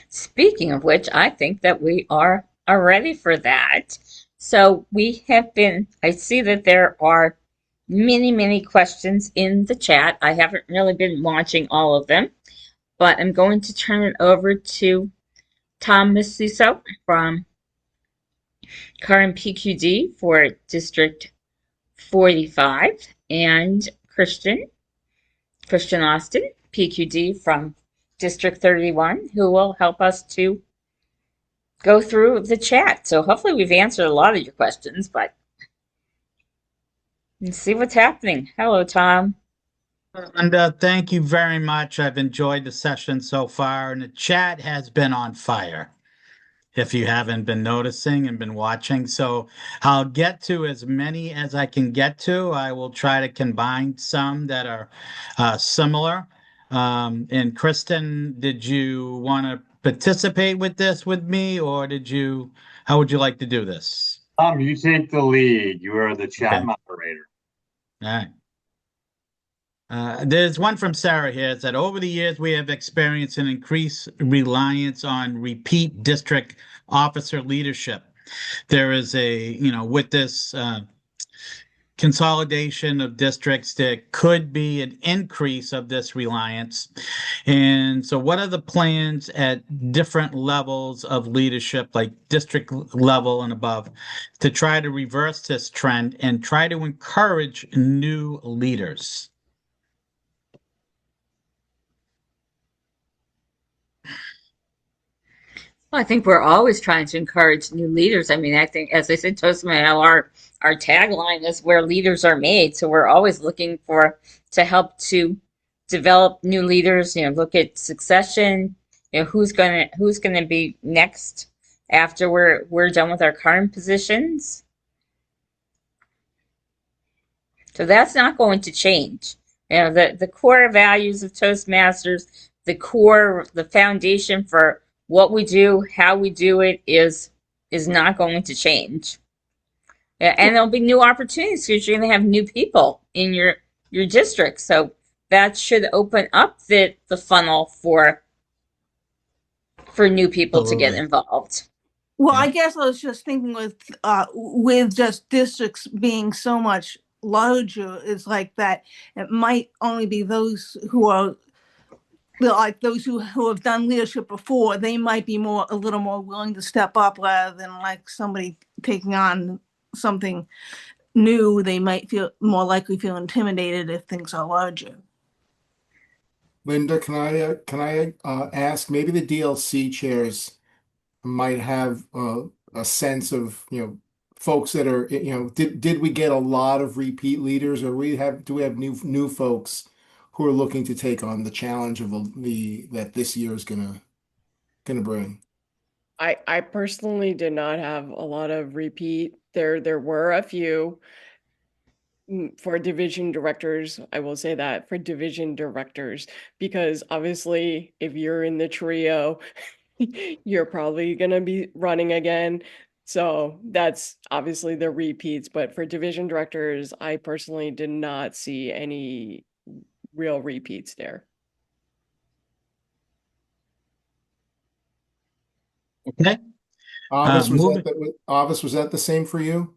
Speaking of which, I think that we are ready for that. So I see that there are many, many questions in the chat. I haven't really been watching all of them, but I'm going to turn it over to Tom Masiso from current PQD for District 45 and Christian Austin, PQD from District 31, who will help us to go through the chat. So hopefully we've answered a lot of your questions, but let's see what's happening. Hello, Tom. Linda, thank you very much. I've enjoyed the session so far, and the chat has been on fire, if you haven't been noticing and been watching. So I'll get to as many as I can get to. I will try to combine some that are similar. And Kristen, did you want to participate with this with me, or how would you like to do this? You take the lead. You are the chat Okay. moderator. All right. There's one from Sarah here. It said, over the years, we have experienced an increased reliance on repeat district officer leadership. There is with this consolidation of districts, there could be an increase of this reliance. And so what are the plans at different levels of leadership, like district level and above, to try to reverse this trend and try to encourage new leaders? Well, I think we're always trying to encourage new leaders. I mean, I think, as I said, Toastmasters, our tagline is where leaders are made. So we're always looking to help to develop new leaders. Look at succession. Who's gonna be next after we're done with our current positions. So that's not going to change. The core values of Toastmasters, the foundation for what we do, how we do it is not going to change. And there'll be new opportunities because you're going to have new people in your district. So that should open up the funnel for new people to get involved. Well, I guess I was just thinking with just districts being so much larger, it's like that it might only be those who are like those who have done leadership before. They might be a little more willing to step up rather than like somebody taking on something new. They might feel intimidated if things are larger. Linda, can I ask, maybe the DLC chairs might have a sense of, folks that are, did we get a lot of repeat leaders, or do we have new folks who are looking to take on the challenge of that this year is gonna bring? I personally did not have a lot of repeat. There were a few for division directors. I will say that for division directors, because obviously if you're in the trio, you're probably going to be running again. So that's obviously the repeats. But for division directors, I personally did not see any real repeats there. Okay. Avis, was that the same for you?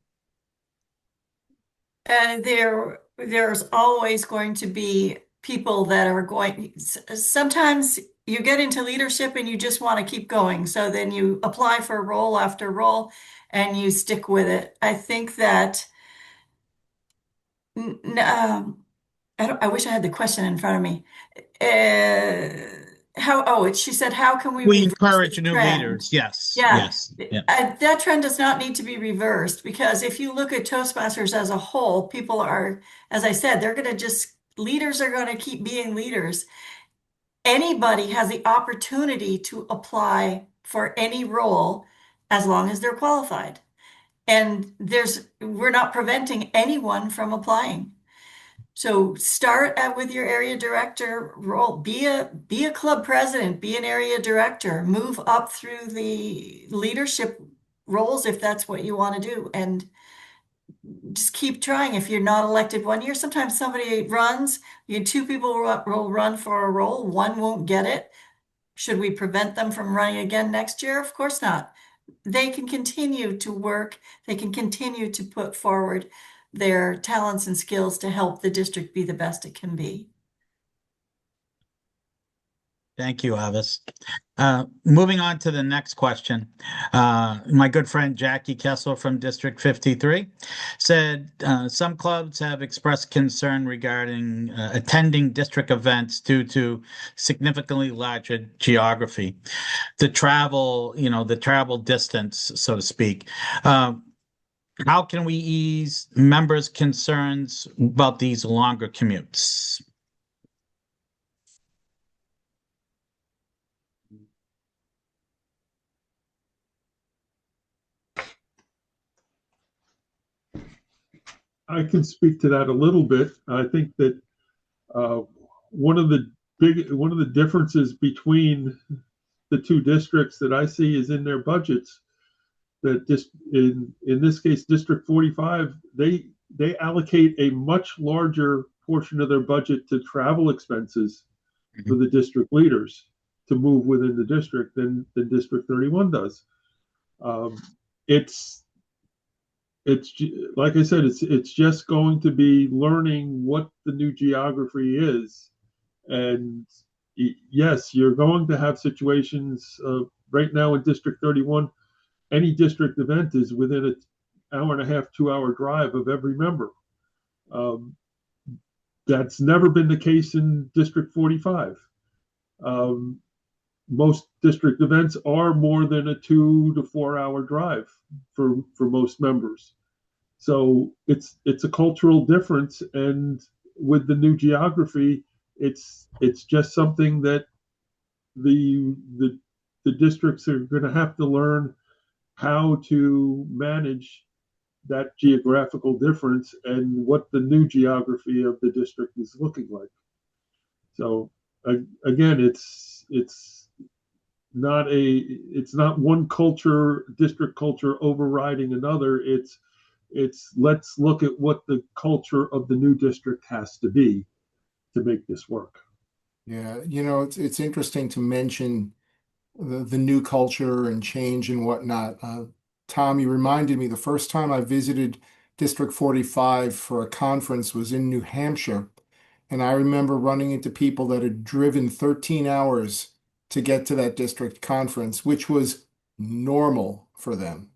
There's always going to be people that are going. Sometimes you get into leadership and you just want to keep going. So then you apply for role after role and you stick with it. I think that I wish I had the question in front of me. She said, how can we encourage new leaders? Yes. Yeah. Yes. Yeah. That trend does not need to be reversed, because if you look at Toastmasters as a whole, people are, as I said, leaders are going to keep being leaders. anybody has the opportunity to apply for any role as long as they're qualified. And we're not preventing anyone from applying. So start with your area director role. Be a club president, be an area director, move up through the leadership roles if that's what you want to do. And just keep trying. If you're not elected one year, sometimes somebody runs, two people will run for a role, one won't get it. Should we prevent them from running again next year? Of course not. They can continue to work. They can continue to put forward their talents and skills to help the district be the best it can be. Thank you, Avis. Moving on to the next question. My good friend Jackie Kessler from District 53 said some clubs have expressed concern regarding attending district events due to significantly larger geography, the travel distance, so to speak. How can we ease members' concerns about these longer commutes? I can speak to that a little bit. I think that one of the differences between the two districts that I see is in their budgets. That just in this case, District 45, they allocate a much larger portion of their budget to travel expenses for the district leaders to move within the district than District 31 does. It's like I said, it's just going to be learning what the new geography is. And yes, you're going to have situations right now in District 31, any district event is within an hour and a half, 2-hour drive of every member. That's never been the case in District 45. Most district events are more than a 2 to 4 hour drive for most members. So it's a cultural difference, and with the new geography, it's just something that the districts are going to have to learn how to manage that geographical difference and what the new geography of the district is looking like. So again, it's not one culture, district culture overriding another. It's let's look at what the culture of the new district has to be to make this work. Yeah, it's interesting to mention the new culture and change and whatnot. Tom, you reminded me the first time I visited District 45 for a conference was in New Hampshire. And I remember running into people that had driven 13 hours to get to that district conference, which was normal for them.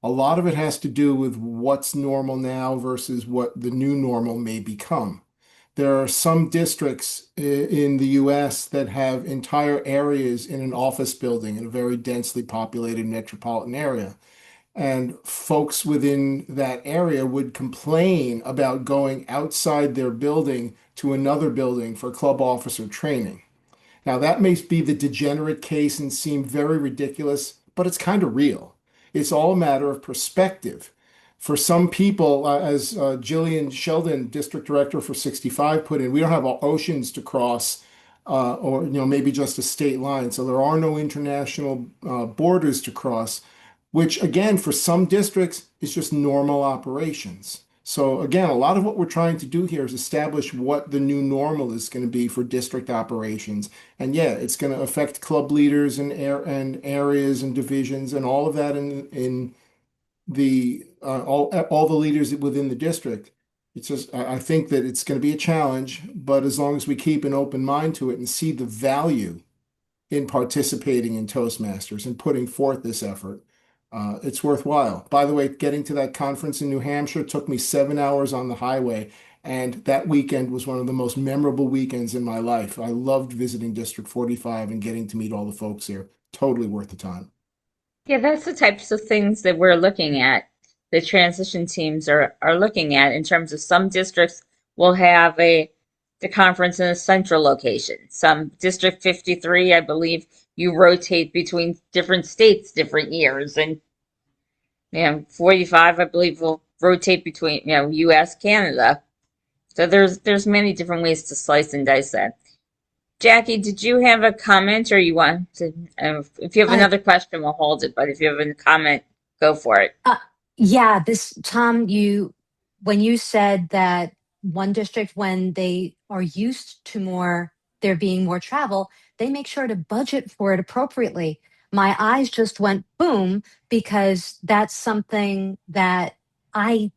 A lot of it has to do with what's normal now versus what the new normal may become. There are some districts in the US that have entire areas in an office building in a very densely populated metropolitan area. And folks within that area would complain about going outside their building to another building for club officer training. Now, that may be the degenerate case and seem very ridiculous, but it's kind of real. It's all a matter of perspective. For some people, as Jillian Sheldon, District Director for 65, put in, we don't have oceans to cross, or maybe just a state line. So there are no international borders to cross, which again, for some districts, is just normal operations. So again, a lot of what we're trying to do here is establish what the new normal is going to be for district operations. And yeah, it's going to affect club leaders and areas and divisions and all of that in the all the leaders within the district. It's just, I think that it's going to be a challenge, but as long as we keep an open mind to it and see the value in participating in Toastmasters and putting forth this effort, it's worthwhile. By the way, getting to that conference in New Hampshire took me 7 hours on the highway, and that weekend was one of the most memorable weekends in my life. I loved visiting District 45 and getting to meet all the folks there. Totally worth the time. Yeah, that's the types of things that we're looking at. The transition teams are looking at in terms of some districts will have a the conference in a central location. Some District 53, I believe, you rotate between different states different years, and 45, I believe, will rotate between U.S. Canada. So there's many different ways to slice and dice that. Jackie, did you have a comment, or you want to? If you have another question, we'll hold it. But if you have a comment, go for it. Yeah, Tom, when you said that one district, when they are used to there being more travel, they make sure to budget for it appropriately. My eyes just went boom, because that's something that I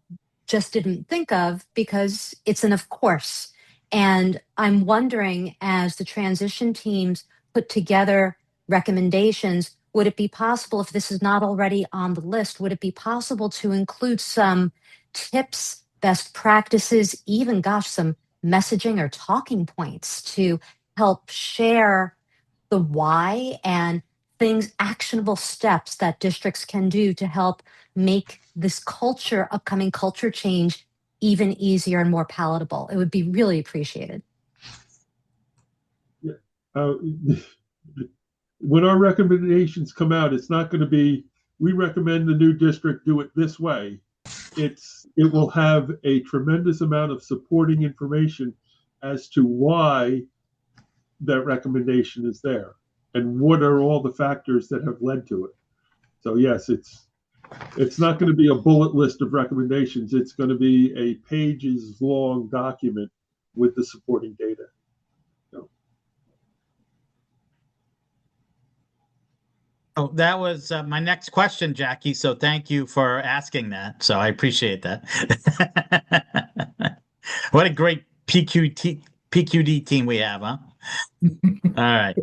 just didn't think of, because it's an of course. And I'm wondering, as the transition teams put together recommendations, would it be possible, if this is not already on the list, would it be possible to include some tips, best practices, even, gosh, some messaging or talking points to help share the why and things, actionable steps that districts can do to help make this upcoming culture change, even easier and more palatable? It would be really appreciated. Yeah. When our recommendations come out, it's not going to be, we recommend the new district do it this way. It will have a tremendous amount of supporting information as to why that recommendation is there and what are all the factors that have led to it. So yes, it's not going to be a bullet list of recommendations. It's going to be a pages long document with the supporting data. Oh, that was my next question, Jackie. So thank you for asking that. So I appreciate that. What a great PQD team we have, huh? All right.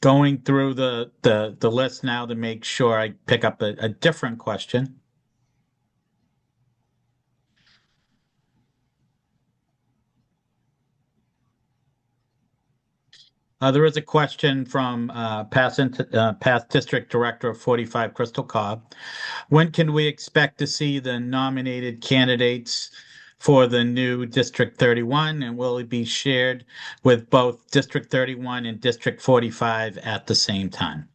Going through the list now to make sure I pick up a different question. There is a question from past District Director of 45 Crystal Cobb. When can we expect to see the nominated candidates for the new District 31, and will it be shared with both District 31 and District 45 at the same time?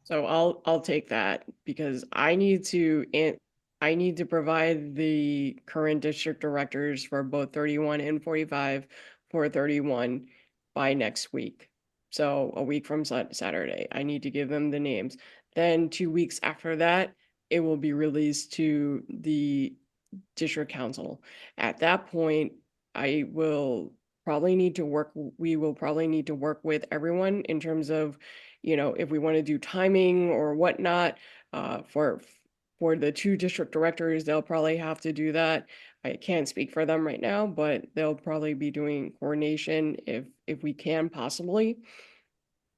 So I'll take that, because I need to provide the current district directors for both 31 and 45 for 31 by next week. So a week from Saturday, I need to give them the names. Then 2 weeks after that, it will be released to the district council. At that point, we will probably need to work with everyone in terms of, if we want to do timing or whatnot, for the two district directors, they'll probably have to do that. I can't speak for them right now, but they'll probably be doing coordination if we can possibly.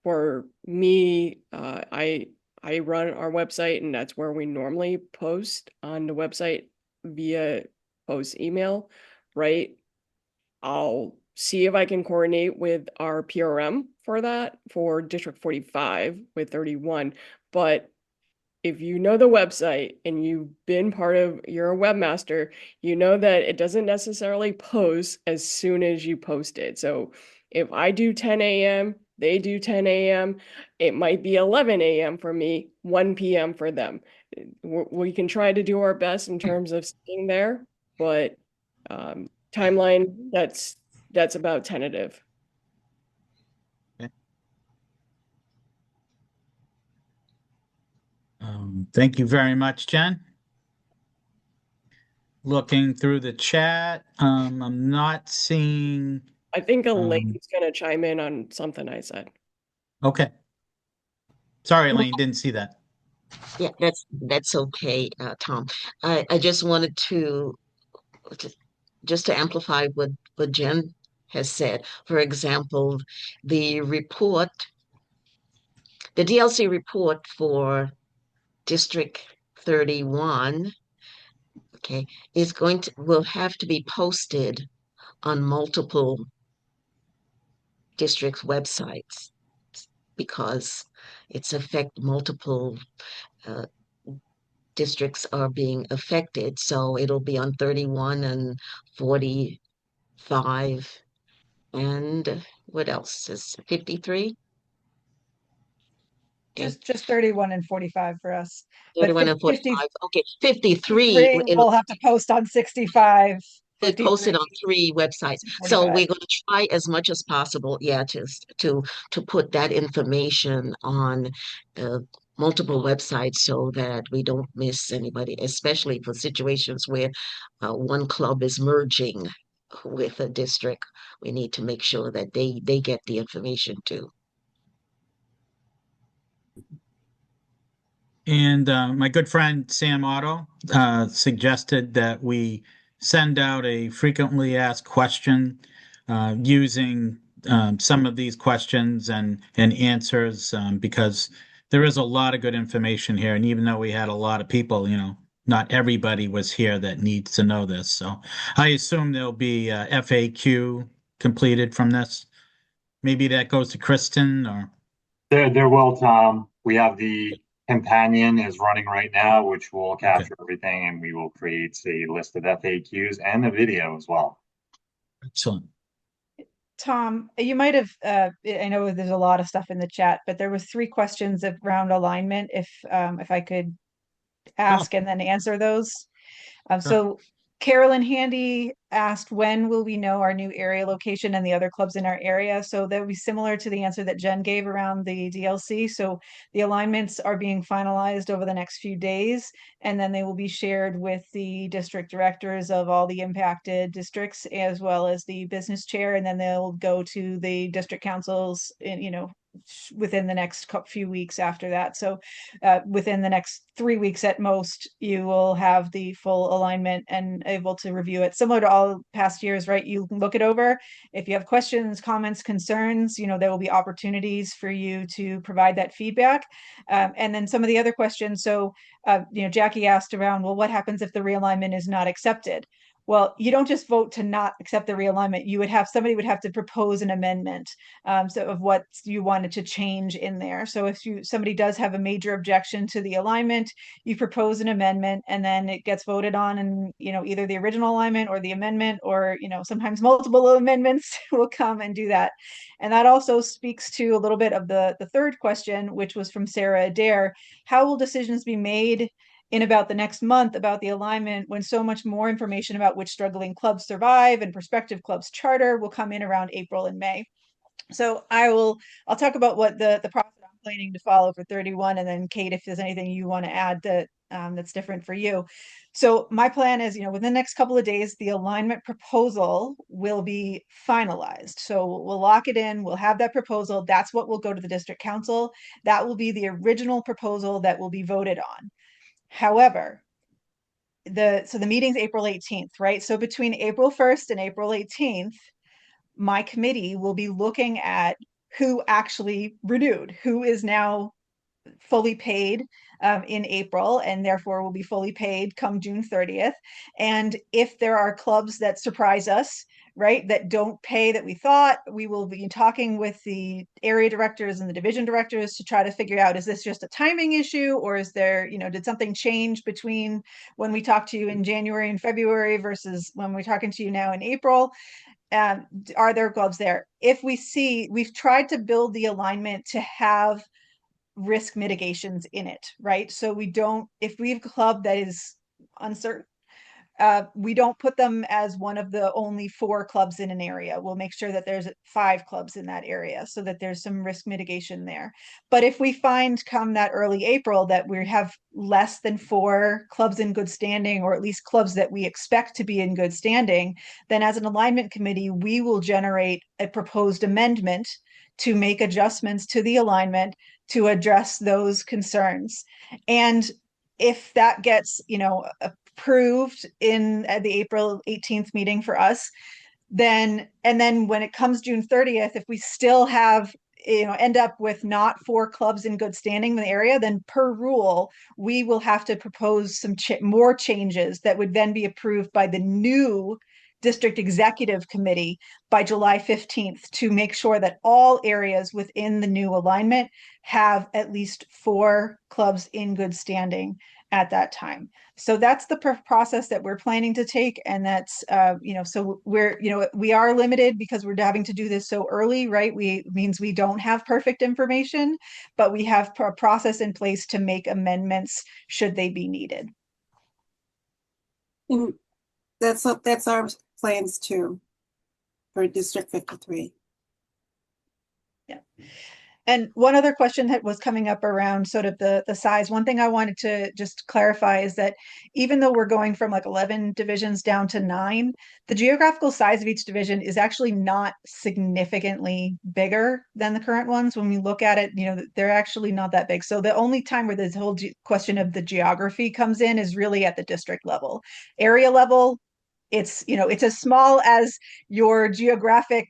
For me, I run our website, and that's where we normally post on the website via post email, right? I'll see if I can coordinate with our PRM for that, for District 45 with 31. But if you know the website and you're a webmaster, you know that it doesn't necessarily post as soon as you post it. So if I do 10 a.m., they do 10 a.m., it might be 11 a.m. for me, 1 p.m. for them. We can try to do our best in terms of staying there, but timeline, that's about tentative. Okay. Thank you very much, Jen. Looking through the chat, I'm not seeing. I think Elaine's going to chime in on something I said. Okay. Sorry, Elaine, didn't see that. Yeah, that's okay, Tom. I just wanted to just to amplify what Jen has said. For example, the DLC report for District 31, okay, will have to be posted on multiple districts' websites, because it's affect multiple districts are being affected. So it'll be on 31 and 45. And what else is 53? Just 31 and 45 for us. But 31 and 45. Okay, 53. 53 we'll have to post on 65, We 53 posted on 3 websites. So 45. we're going to try as much as possible, yeah, to put that information on multiple websites so that we don't miss anybody, especially for situations where one club is merging with a district. We need to make sure that they get the information too. And my good friend Sam Otto suggested that we send out a frequently asked question using some of these questions and answers because there is a lot of good information here. And even though we had a lot of people, not everybody was here that needs to know this. So I assume there'll be FAQ completed from this. Maybe that goes to Kristen or. There will, Tom. We have the companion is running right now, which will capture everything, and we will create a list of FAQs and the video as well. Excellent. Tom, you might have, I know there's a lot of stuff in the chat, but there was 3 questions around alignment. If I could ask and then answer those. So Carolyn Handy asked, when will we know our new area location and the other clubs in our area? So that would be similar to the answer that Jen gave around the DLC. So the alignments are being finalized over the next few days, and then they will be shared with the district directors of all the impacted districts, as well as the business chair, and then they'll go to the district councils in, within the next few weeks after that. So within the next 3 weeks at most, you will have the full alignment and able to review it. Similar to all past years, right? You can look it over. If you have questions, comments, concerns, there will be opportunities for you to provide that feedback. And then some of the other questions. So, Jackie asked around, well, what happens if the realignment is not accepted? Well, you don't just vote to not accept the realignment. Somebody would have to propose an amendment of what you wanted to change in there. So if somebody does have a major objection to the alignment, you propose an amendment, and then it gets voted on, and either the original alignment or the amendment, or sometimes multiple amendments will come and do that. And that also speaks to a little bit of the third question, which was from Sarah Adair. How will decisions be made in about the next month about the alignment when so much more information about which struggling clubs survive and prospective clubs charter will come in around April and May? So I'll talk about what the process I'm planning to follow for 31, and then Kate, if there's anything you want to add that that's different for you. So my plan is, within the next couple of days, the alignment proposal will be finalized. So we'll lock it in. We'll have that proposal. That's what will go to the district council. That will be the original proposal that will be voted on. However, the meeting's April 18th, right? So between April 1st and April 18th, my committee will be looking at who actually renewed, who is now fully paid in April, and therefore will be fully paid come June 30th. And if there are clubs that surprise us, right, that don't pay that we thought, we will be talking with the area directors and the division directors to try to figure out, is this just a timing issue, or is there, did something change between when we talked to you in January and February versus when we're talking to you now in April? Are there clubs there? If we see, we've tried to build the alignment to have risk mitigations in it, right? So if we have a club that is uncertain, we don't put them as one of the only 4 clubs in an area. We'll make sure that there's 5 clubs in that area so that there's some risk mitigation there. But if we find come that early April that we have less than 4 clubs in good standing, or at least clubs that we expect to be in good standing, then as an alignment committee, we will generate a proposed amendment to make adjustments to the alignment to address those concerns. And if that gets, approved in the April 18th meeting for us, then when it comes June 30th, if we still have, end up with not 4 clubs in good standing in the area, then per rule, we will have to propose some more changes that would then be approved by the new district executive committee by July 15th to make sure that all areas within the new alignment have at least 4 clubs in good standing at that time. So that's the process that we're planning to take. And that's, so we are limited because we're having to do this so early, right? Means we don't have perfect information, but we have a process in place to make amendments should they be needed. And that's our plans too for District 53. Yeah. And one other question that was coming up around sort of the size, one thing I wanted to just clarify is that even though we're going from like 11 divisions down to 9, the geographical size of each division is actually not significantly bigger than the current ones. When we look at it, they're actually not that big. So the only time where this whole question of the geography comes in is really at the district level. Area level, it's as small as your geographic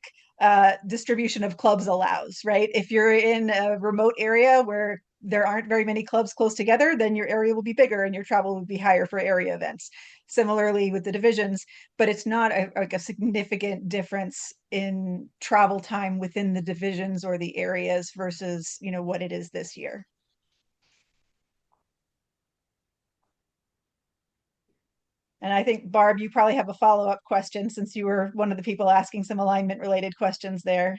distribution of clubs allows, right? If you're in a remote area where there aren't very many clubs close together, then your area will be bigger and your travel will be higher for area events. Similarly with the divisions, but it's not a significant difference in travel time within the divisions or the areas versus, what it is this year. And I think, Barb, you probably have a follow-up question since you were one of the people asking some alignment-related questions there.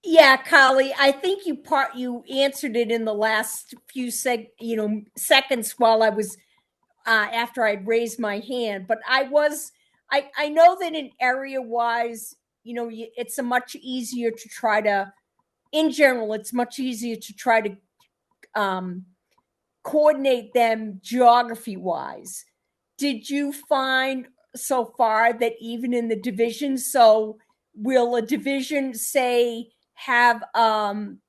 Yeah, Carly, I think you answered it in the last few seconds while I was after I'd raised my hand. But I know that in area-wise, it's much easier to try to, in general, it's much easier to try to coordinate them geography-wise. Did you find so far that even in the divisions, so will a division, say, have an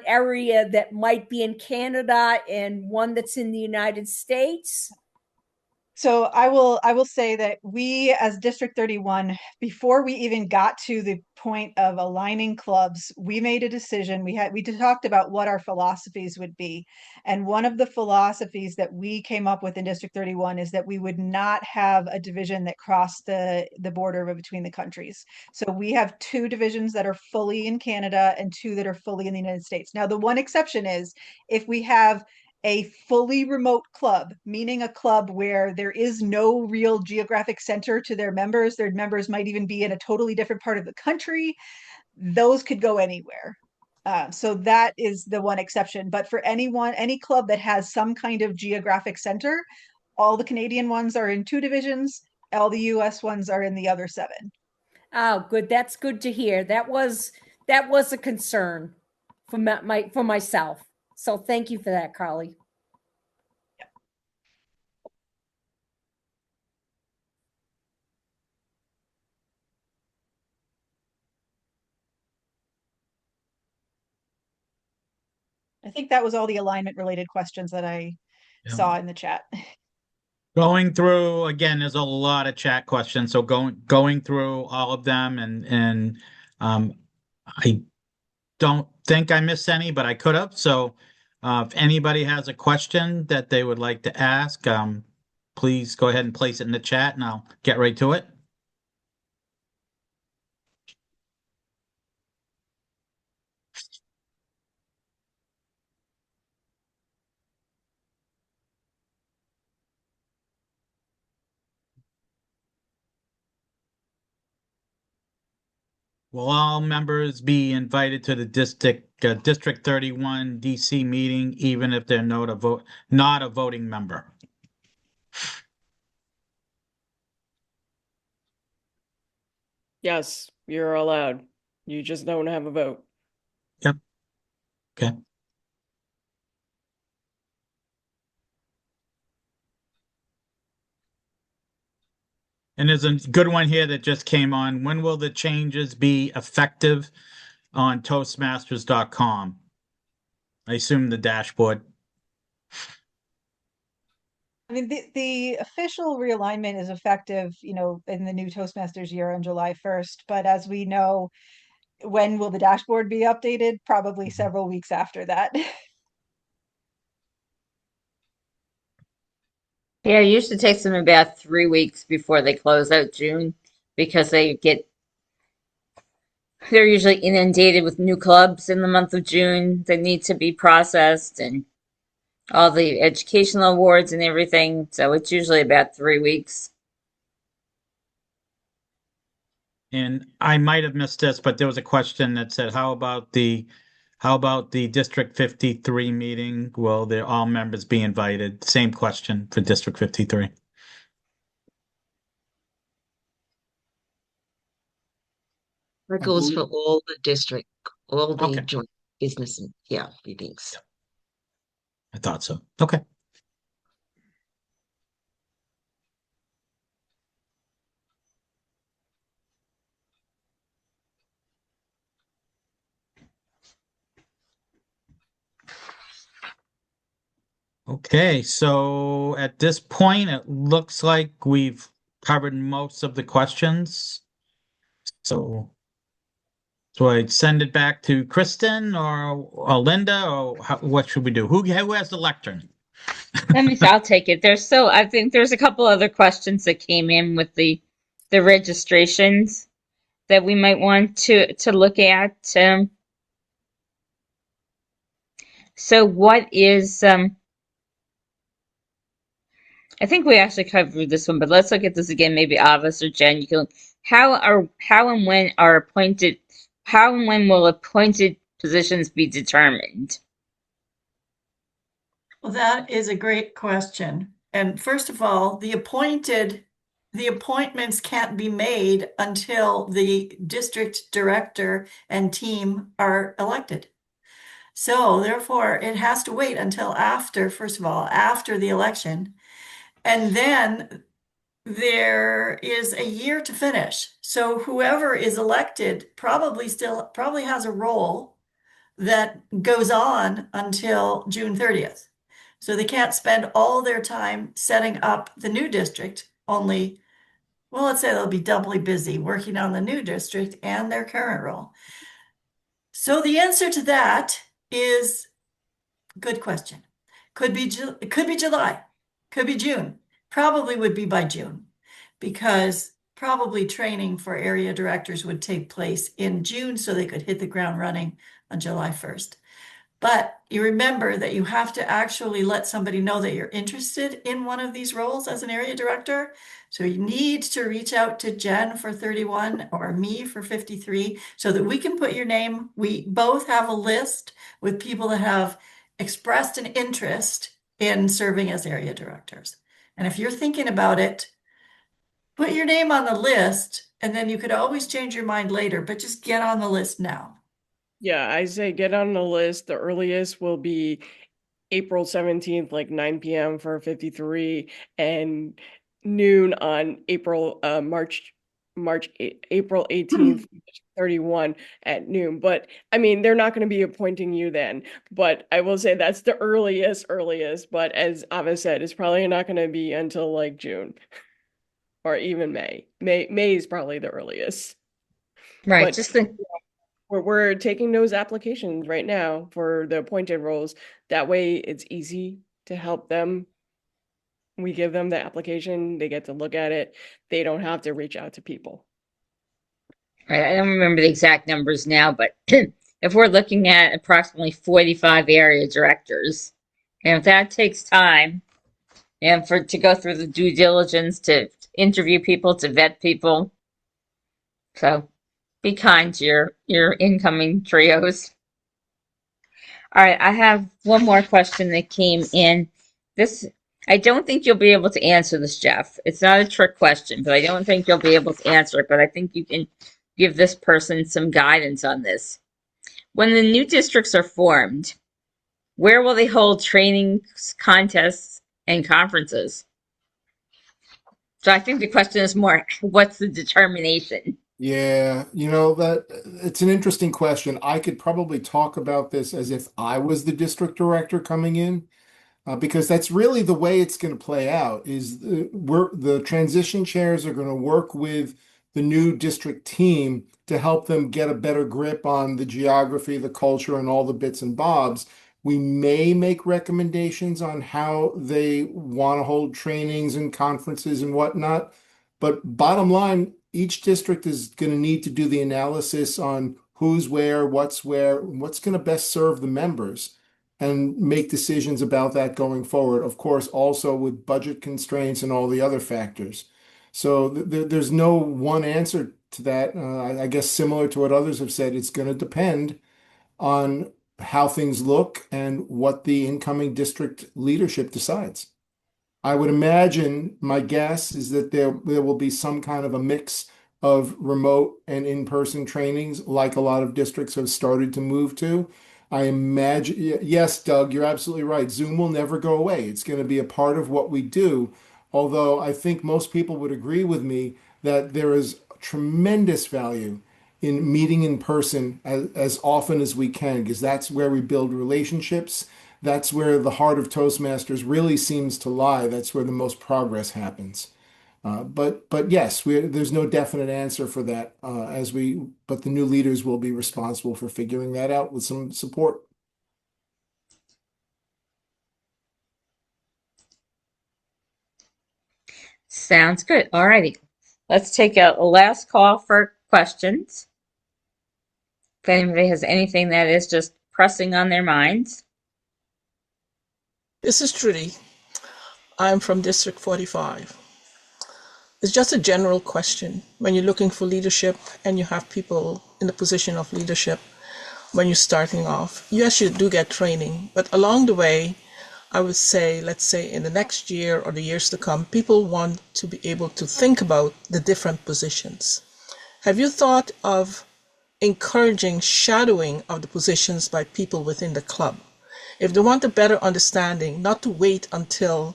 area that might be in Canada and one that's in the United States? So I will say that we as District 31, before we even got to the point of aligning clubs, we made a decision. We talked about what our philosophies would be. And one of the philosophies that we came up with in District 31 is that we would not have a division that crossed the border between the countries. So we have 2 divisions that are fully in Canada and 2 that are fully in the United States. Now, the one exception is if we have a fully remote club, meaning a club where there is no real geographic center to their members might even be in a totally different part of the country, those could go anywhere. So that is the one exception. But for any club that has some kind of geographic center, all the Canadian ones are in 2 divisions, all the US ones are in the other 7. Oh, good. That's good to hear. That was a concern for myself. So thank you for that, Carly. I think that was all the alignment related questions that I saw in the chat. Going through again, there's a lot of chat questions, so going through all of them, and I don't think I missed any, but I could have. So if anybody has a question that they would like to ask, please go ahead and place it in the chat, and I'll get right to it. Will all members be invited to the District 31 DC meeting, even if they're not a voting member? Yes, you're allowed. You just don't have a vote. Yep. Okay. And there's a good one here that just came on. When will the changes be effective on Toastmasters.com? I assume the dashboard. I mean, the official realignment is effective, in the new Toastmasters year on July 1st. But as we know, when will the dashboard be updated? Probably several weeks after that. Yeah, it usually takes them about 3 weeks before they close out June. because they're usually inundated with new clubs in the month of June that need to be processed and all the educational awards and everything. So it's usually about 3 weeks. And I might have missed this, but there was a question that said, how about the District 53 meeting? Will all members be invited? Same question for District 53. That goes for all the district, all the Okay. joint business, meetings. I thought so. Okay. Okay, so at this point, it looks like we've covered most of the questions. So do I send it back to Kristen or Linda, or what should we do? Who has the lectern? I'll take it. I think there's a couple other questions that came in with the registrations that we might want to look at. So what is I think we actually covered this one, but let's look at this again. Maybe Avis or Jen, you can. How and when will appointed positions be determined? Well, that is a great question. And first of all, the appointments can't be made until the district director and team are elected. So therefore, it has to wait until after, first of all, after the election. And then there is a year to finish. So whoever is elected probably has a role that goes on until June 30th. So they can't spend all their time setting up the new district, only, well, let's say they'll be doubly busy working on the new district and their current role. So the answer to that is good question. Could be July, could be June. Probably would be by June, because probably training for area directors would take place in June so they could hit the ground running on July 1st. But you remember that you have to actually let somebody know that you're interested in one of these roles as an area director. So you need to reach out to Jen for 31 or me for 53 so that we can put your name. We both have a list with people that have expressed an interest in serving as area directors. And if you're thinking about it, put your name on the list, and then you could always change your mind later, but just get on the list now. Yeah, I say get on the list. The earliest will be April 17th, like 9 p.m. for 53, and noon on April 18th, 31 at noon. But I mean, they're not going to be appointing you then. But I will say that's the earliest. But as Ava said, it's probably not going to be until like June or even May. May is probably the earliest. Right. But Just think. We're taking those applications right now for the appointed roles. That way it's easy to help them. We give them the application, they get to look at it. They don't have to reach out to people. Right. I don't remember the exact numbers now, but if we're looking at approximately 45 area directors, and if that takes time, and to go through the due diligence, to interview people, to vet people, so be kind to your incoming trios. All right, I have one more question that came in. I don't think you'll be able to answer this, Jeff. It's not a trick question, but I don't think you'll be able to answer it. But I think you can give this person some guidance on this. When the new districts are formed, where will they hold trainings, contests, and conferences? So I think the question is more, what's the determination? Yeah, that it's an interesting question. I could probably talk about this as if I was the district director coming in, because that's really the way it's going to play out. Is the transition chairs are going to work with the new district team to help them get a better grip on the geography, the culture, and all the bits and bobs. We may make recommendations on how they want to hold trainings and conferences and whatnot, but bottom line, each district is going to need to do the analysis on who's where, what's going to best serve the members, and make decisions about that going forward. Of course, also with budget constraints and all the other factors. So there's no one answer to that. I guess similar to what others have said, it's going to depend on how things look and what the incoming district leadership decides. I would imagine, my guess is that there will be some kind of a mix of remote and in-person trainings, like a lot of districts have started to move to. I imagine, yes, Doug, you're absolutely right. Zoom will never go away. It's going to be a part of what we do. Although I think most people would agree with me that there is tremendous value in meeting in person as often as we can, because that's where we build relationships. That's where the heart of Toastmasters really seems to lie. That's where the most progress happens. But yes, there's no definite answer for that. But the new leaders will be responsible for figuring that out with some support. Sounds good. All righty. Let's take a last call for questions. If anybody has anything that is just pressing on their minds. This is Trudy. I'm from District 45. It's just a general question. When you're looking for leadership and you have people in the position of leadership, when you're starting off, yes, you do get training, but along the way, I would say, let's say in the next year or the years to come, people want to be able to think about the different positions. Have you thought of encouraging shadowing of the positions by people within the club? If they want a better understanding, not to wait until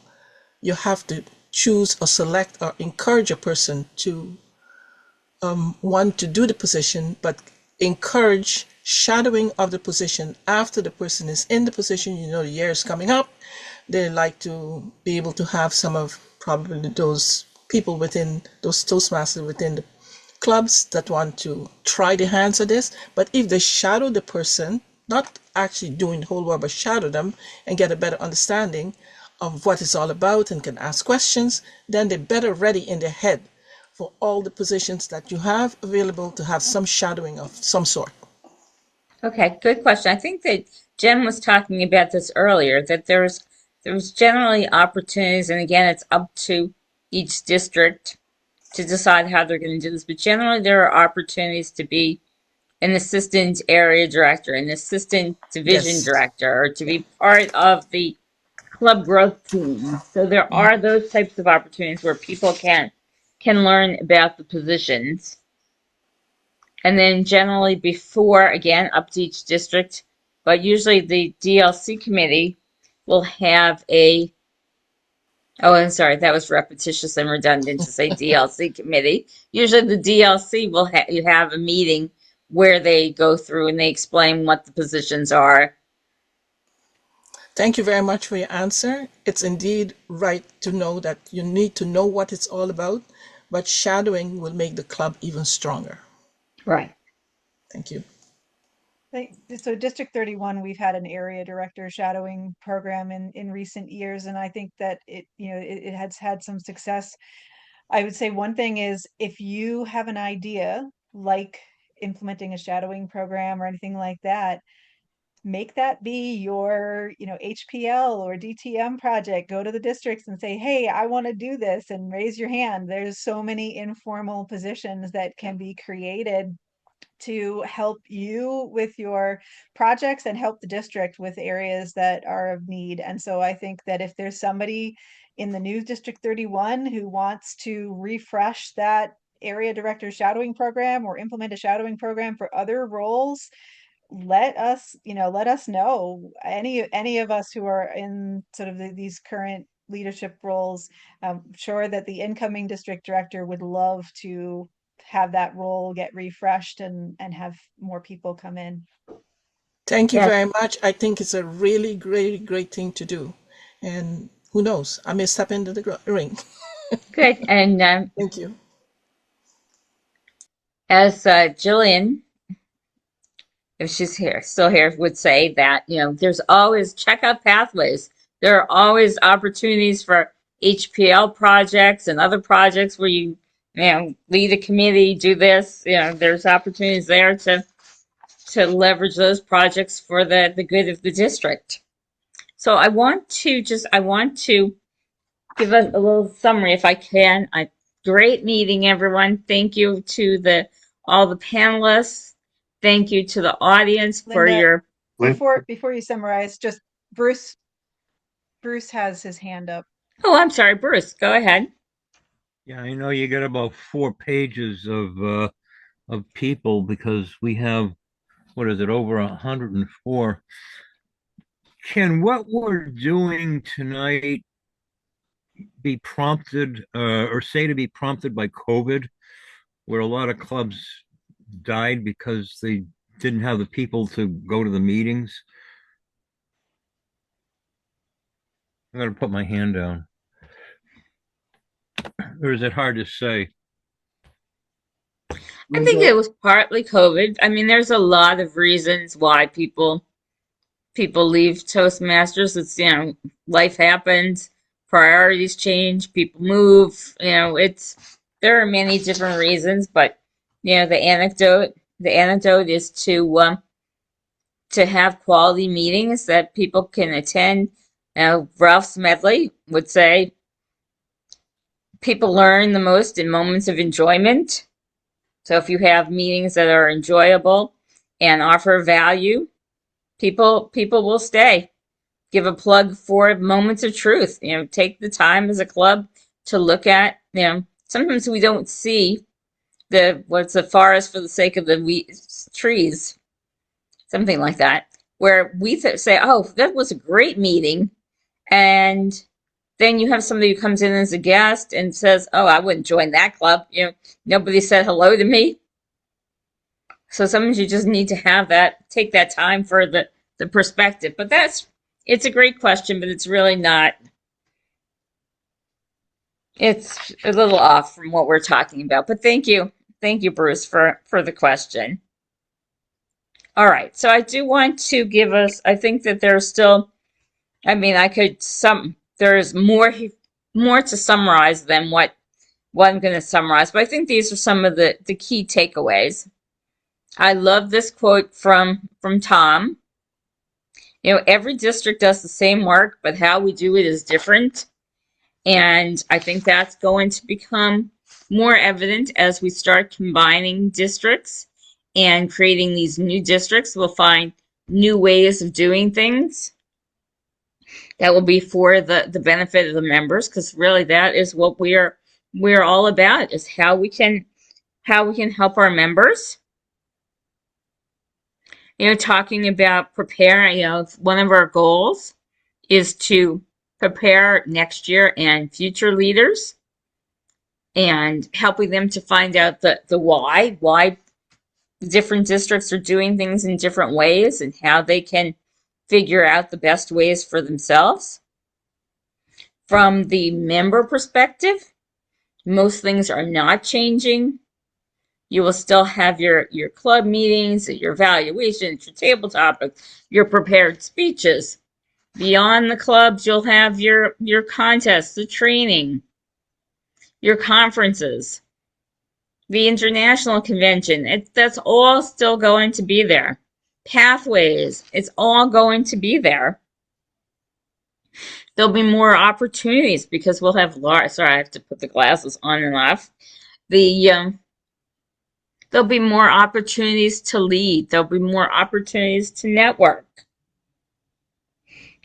you have to choose or select or encourage a person to want to do the position, but encourage shadowing of the position after the person is in the position. You know, the year is coming up. They like to be able to have some of probably those people within those Toastmasters within the clubs that want to try their hands at this. But if they shadow the person, not actually doing the whole work, but shadow them and get a better understanding of what it's all about and can ask questions, then they're better ready in their head for all the positions that you have available to have some shadowing of some sort. Okay, good question. I think that Jen was talking about this earlier, that there's generally opportunities, and again, it's up to each district to decide how they're going to do this, but generally there are opportunities to be an assistant area director, an assistant division Yes. director, or to be part of the club growth team. So there are those types of opportunities where people can learn about the positions. And then generally before, again, up to each district, but usually the DLC committee will have I'm sorry, that was repetitious and redundant to say DLC committee. Usually the DLC will you have a meeting where they go through and they explain what the positions are. Thank you very much for your answer. It's indeed right to know that you need to know what it's all about, but shadowing will make the club even stronger. Right. Thank you. So District 31, we've had an area director shadowing program in recent years, and I think that it has had some success. I would say one thing is, if you have an idea like implementing a shadowing program or anything like that, make that be your HPL or DTM project. Go to the districts and say, hey, I want to do this, and raise your hand. There's so many informal positions that can be created to help you with your projects and help the district with areas that are of need. And so I think that if there's somebody in the new District 31 who wants to refresh that area director shadowing program or implement a shadowing program for other roles, let us know. Any of us who are in sort of these current leadership roles, sure that the incoming district director would love to have that role get refreshed and have more people come in. Thank you Yes. very much. I think it's a really great thing to do. And who knows, I may step into the ring. Good. And Thank you. as Jillian, if she's still here, would say that, there's always checkout pathways. There are always opportunities for HPL projects and other projects where you lead a committee, do this. There's opportunities there to leverage those projects for the good of the district. So I want to give a little summary if I can. Great meeting, everyone. Thank you to all the panelists. Thank you to the audience for Linda, your. before you summarize, just Bruce has his hand up. Oh, I'm sorry, Bruce. Go ahead. Yeah, I know you got about 4 pages of people because we have, what is it, over 104. Can what we're doing tonight be prompted or say to be prompted by COVID, where a lot of clubs died because they didn't have the people to go to the meetings? I'm going to put my hand down. Or is it hard to say? I think it was partly COVID. I mean, there's a lot of reasons why people leave Toastmasters. It's, life happens, priorities change, people move, there are many different reasons, but the anecdote is to have quality meetings that people can attend. Ralph Smedley would say people learn the most in moments of enjoyment. So if you have meetings that are enjoyable and offer value, people will stay. Give a plug for Moments of Truth. Take the time as a club to look at, sometimes we don't see what's the forest for the sake of the trees, something like that, where we say, oh, that was a great meeting. And then you have somebody who comes in as a guest and says, oh, I wouldn't join that club. Nobody said hello to me. So sometimes you just need to take that time for the perspective. But it's a great question, but it's really not. It's a little off from what we're talking about. But thank you, Bruce, for the question. All right, so I do want to give us. I think that there's still. I mean, there's more to summarize than what I'm going to summarize, but I think these are some of the key takeaways. I love this quote from Tom. Every district does the same work, but how we do it is different. And I think that's going to become more evident as we start combining districts and creating these new districts. We'll find new ways of doing things that will be for the benefit of the members, because really that is what we're all about, is how we can help our members. Talking about preparing, one of our goals is to prepare next year and future leaders, and helping them to find out the why different districts are doing things in different ways and how they can figure out the best ways for themselves. From the member perspective, most things are not changing. You will still have your club meetings, your evaluations, your table topics, your prepared speeches. Beyond the clubs, you'll have your contests, the training, your conferences, the international convention. That's all still going to be there. Pathways, it's all going to be there. There'll be more opportunities because we'll have sorry, I have to put the glasses on and off. There'll be more opportunities to lead. There'll be more opportunities to network.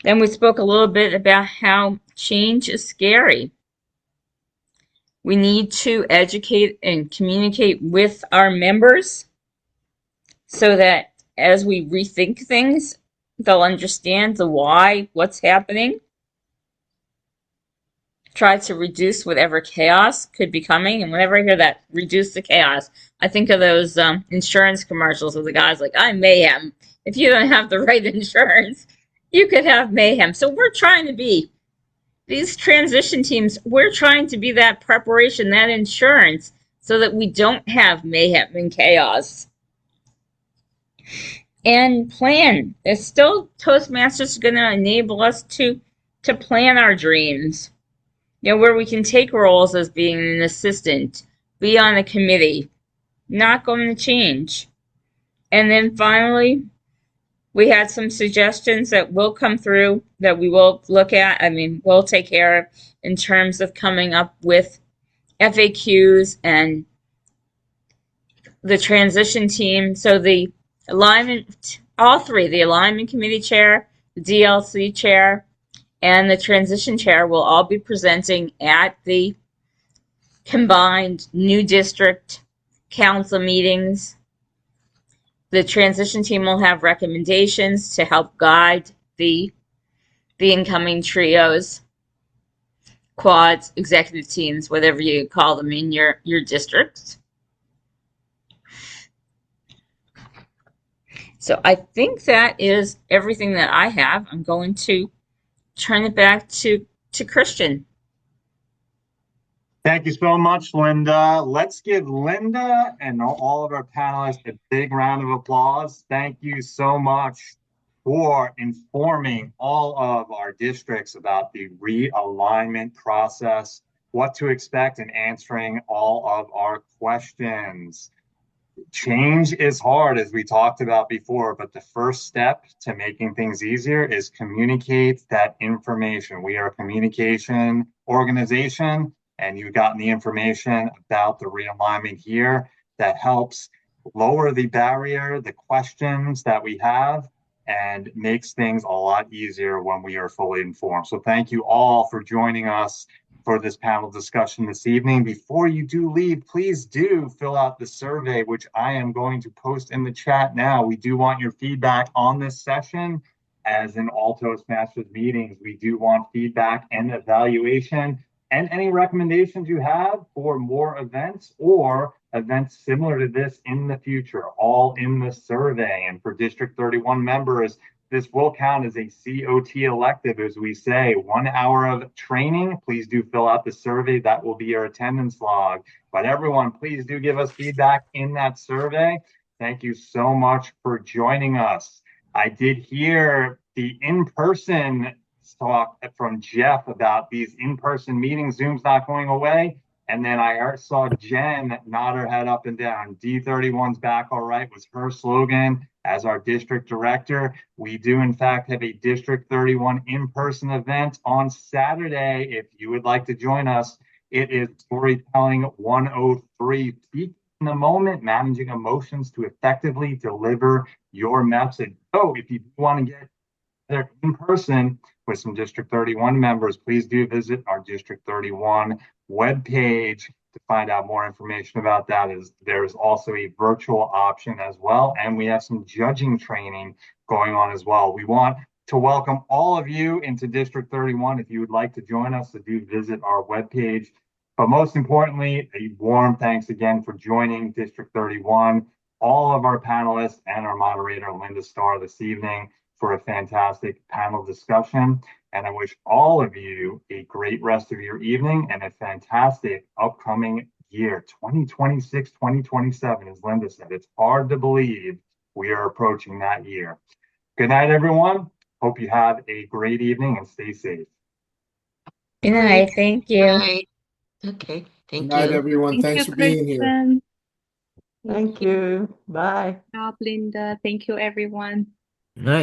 Then we spoke a little bit about how change is scary. We need to educate and communicate with our members so that as we rethink things, they'll understand the why, what's happening. Try to reduce whatever chaos could be coming. And whenever I hear that, reduce the chaos, I think of those insurance commercials with the guys like, I'm mayhem. If you don't have the right insurance, you could have mayhem. So we're trying to be, these transition teams, we're trying to be that preparation, that insurance, so that we don't have mayhem and chaos. And plan. It's still, Toastmasters is going to enable us to plan our dreams. Where we can take roles as being an assistant be on a committee. Not going to change. And then finally, we had some suggestions that will come through that we will look at. I mean, we'll take care of in terms of coming up with FAQs and the transition team. So the alignment, all three, the alignment committee chair, the DLC chair, and the transition chair will all be presenting at the combined new district council meetings. The transition team will have recommendations to help guide the incoming trios, quads, executive teams, whatever you call them in your districts. So I think that is everything that I have. I'm going to turn it back to Christian. Thank you so much, Linda. Let's give Linda and all of our panelists a big round of applause. Thank you so much for informing all of our districts about the realignment process, what to expect, and answering all of our questions. Change is hard, as we talked about before, but the first step to making things easier is communicate that information. We are a communication organization, and you've gotten the information about the realignment here that helps lower the barrier, the questions that we have, and makes things a lot easier when we are fully informed. So thank you all for joining us for this panel discussion this evening. Before you do leave, please do fill out the survey, which I am going to post in the chat now. We do want your feedback on this session. As in all Toastmasters meetings, we do want feedback and evaluation and any recommendations you have for more events or events similar to this in the future, all in the survey. And for District 31 members, this will count as a COT elective, as we say. 1 hour of training. Please do fill out the survey. That will be your attendance log. But everyone, please do give us feedback in that survey. Thank you so much for joining us. I did hear the in-person talk from Jeff about these in-person meetings. Zoom's not going away. And then I saw Jen nod her head up and down. D31's back all right was her slogan as our district director. We do, in fact, have a District 31 in-person event on Saturday. If you would like to join us, it is Storytelling 103. Peak in the moment, managing emotions to effectively deliver your message. So if you want to get there in person with some District 31 members, please do visit our District 31 webpage to find out more information about that. There's also a virtual option as well, and we have some judging training going on as well. We want to welcome all of you into District 31. If you would like to join us, so do visit our webpage. But most importantly, a warm thanks again for joining District 31, all of our panelists and our moderator, Linda Starr, this evening for a fantastic panel discussion. And I wish all of you a great rest of your evening and a fantastic upcoming year, 2026, 2027, as Linda said. It's hard to believe we are approaching that year. Good night, everyone. Hope you have a great evening and stay safe. Good night. Thank you. Right. Okay. Thank Good night, you. everyone. Thanks for being here. Thank you. Bye. Linda. Thank you, everyone. Night.